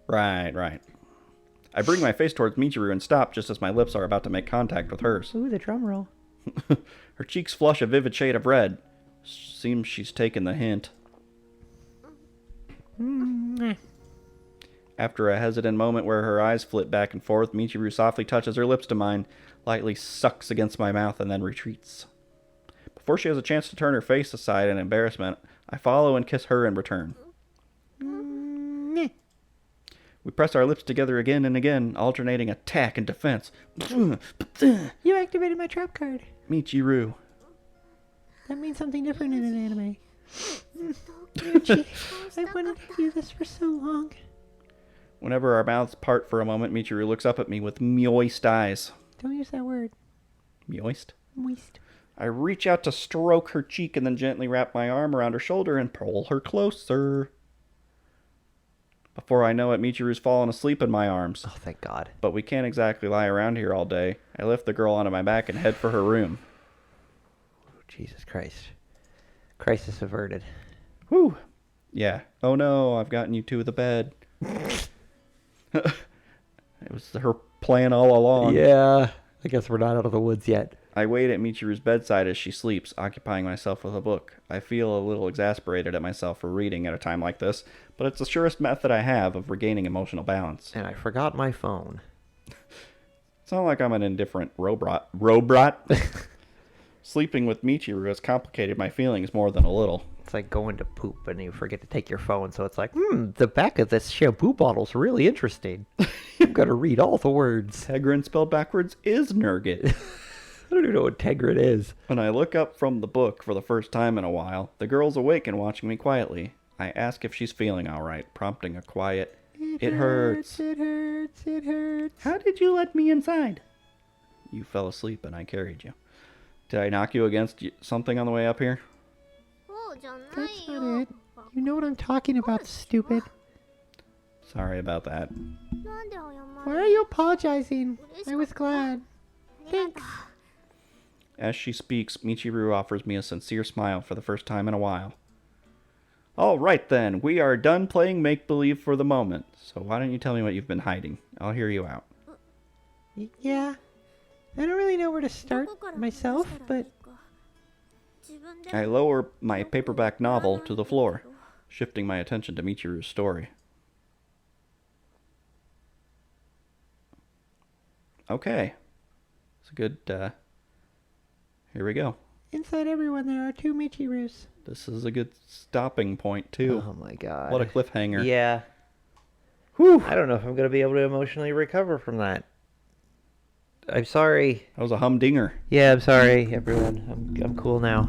Right. I bring my face towards Michiru and stop just as my lips are about to make contact with hers. Ooh, the drum roll. Her cheeks flush a vivid shade of red. Seems she's taken the hint. After a hesitant moment where her eyes flit back and forth, Michiru softly touches her lips to mine, lightly sucks against my mouth, and then retreats. Before she has a chance to turn her face aside in embarrassment, I follow and kiss her in return. We press our lips together again and again, alternating attack and defense. You activated my trap card. Michiru. That means something different in an anime. Yuuji, I wanted to do this for so long. Whenever our mouths part for a moment, Michiru looks up at me with moist eyes. Don't use that word. Moist? Moist. I reach out to stroke her cheek and then gently wrap my arm around her shoulder and pull her closer. Before I know it, Michiru's fallen asleep in my arms. Oh, thank God. But we can't exactly lie around here all day. I lift the girl onto my back and head for her room. Jesus Christ. Crisis averted. Whew. Yeah. Oh no, I've gotten you to the bed. It was her plan all along. Yeah. I guess we're not out of the woods yet. I wait at Michiru's bedside as she sleeps, occupying myself with a book. I feel a little exasperated at myself for reading at a time like this, but it's the surest method I have of regaining emotional balance. And I forgot my phone. It's not like I'm an indifferent robot. Sleeping with Michiru has complicated my feelings more than a little. It's like going to poop and you forget to take your phone, so it's like, the back of this shampoo bottle's really interesting. I've got to read all the words. Tegrin spelled backwards is Nurgit. I don't even know what Tegrit is. When I look up from the book for the first time in a while, the girl's awake and watching me quietly. I ask if she's feeling all right, prompting a quiet, It hurts. It hurts. It hurts. How did you let me inside? You fell asleep and I carried you. Did I knock you against something on the way up here? That's not it. You know what I'm talking about, stupid. Sorry about that. Why are you apologizing? I was glad. Thanks. As she speaks, Michiru offers me a sincere smile for the first time in a while. All right then, we are done playing make-believe for the moment. So why don't you tell me what you've been hiding? I'll hear you out. Yeah. I don't really know where to start myself, but... I lower my paperback novel to the floor, shifting my attention to Michiru's story. Okay. It's a good, here we go. Inside everyone there are two Michirus. This is a good stopping point, too. Oh my God. What a cliffhanger. Yeah. Whew. I don't know if I'm going to be able to emotionally recover from that. I'm sorry. That was a humdinger. Yeah, I'm sorry, everyone. I'm cool now.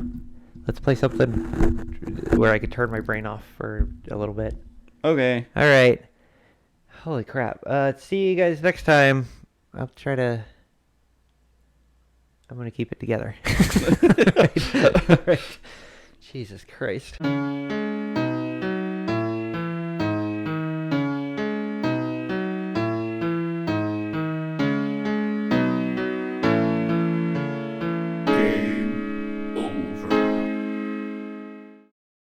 Let's play something where I could turn my brain off for a little bit. Okay. All right. Holy crap. See you guys next time. I'm going to keep it together. All right. Jesus Christ.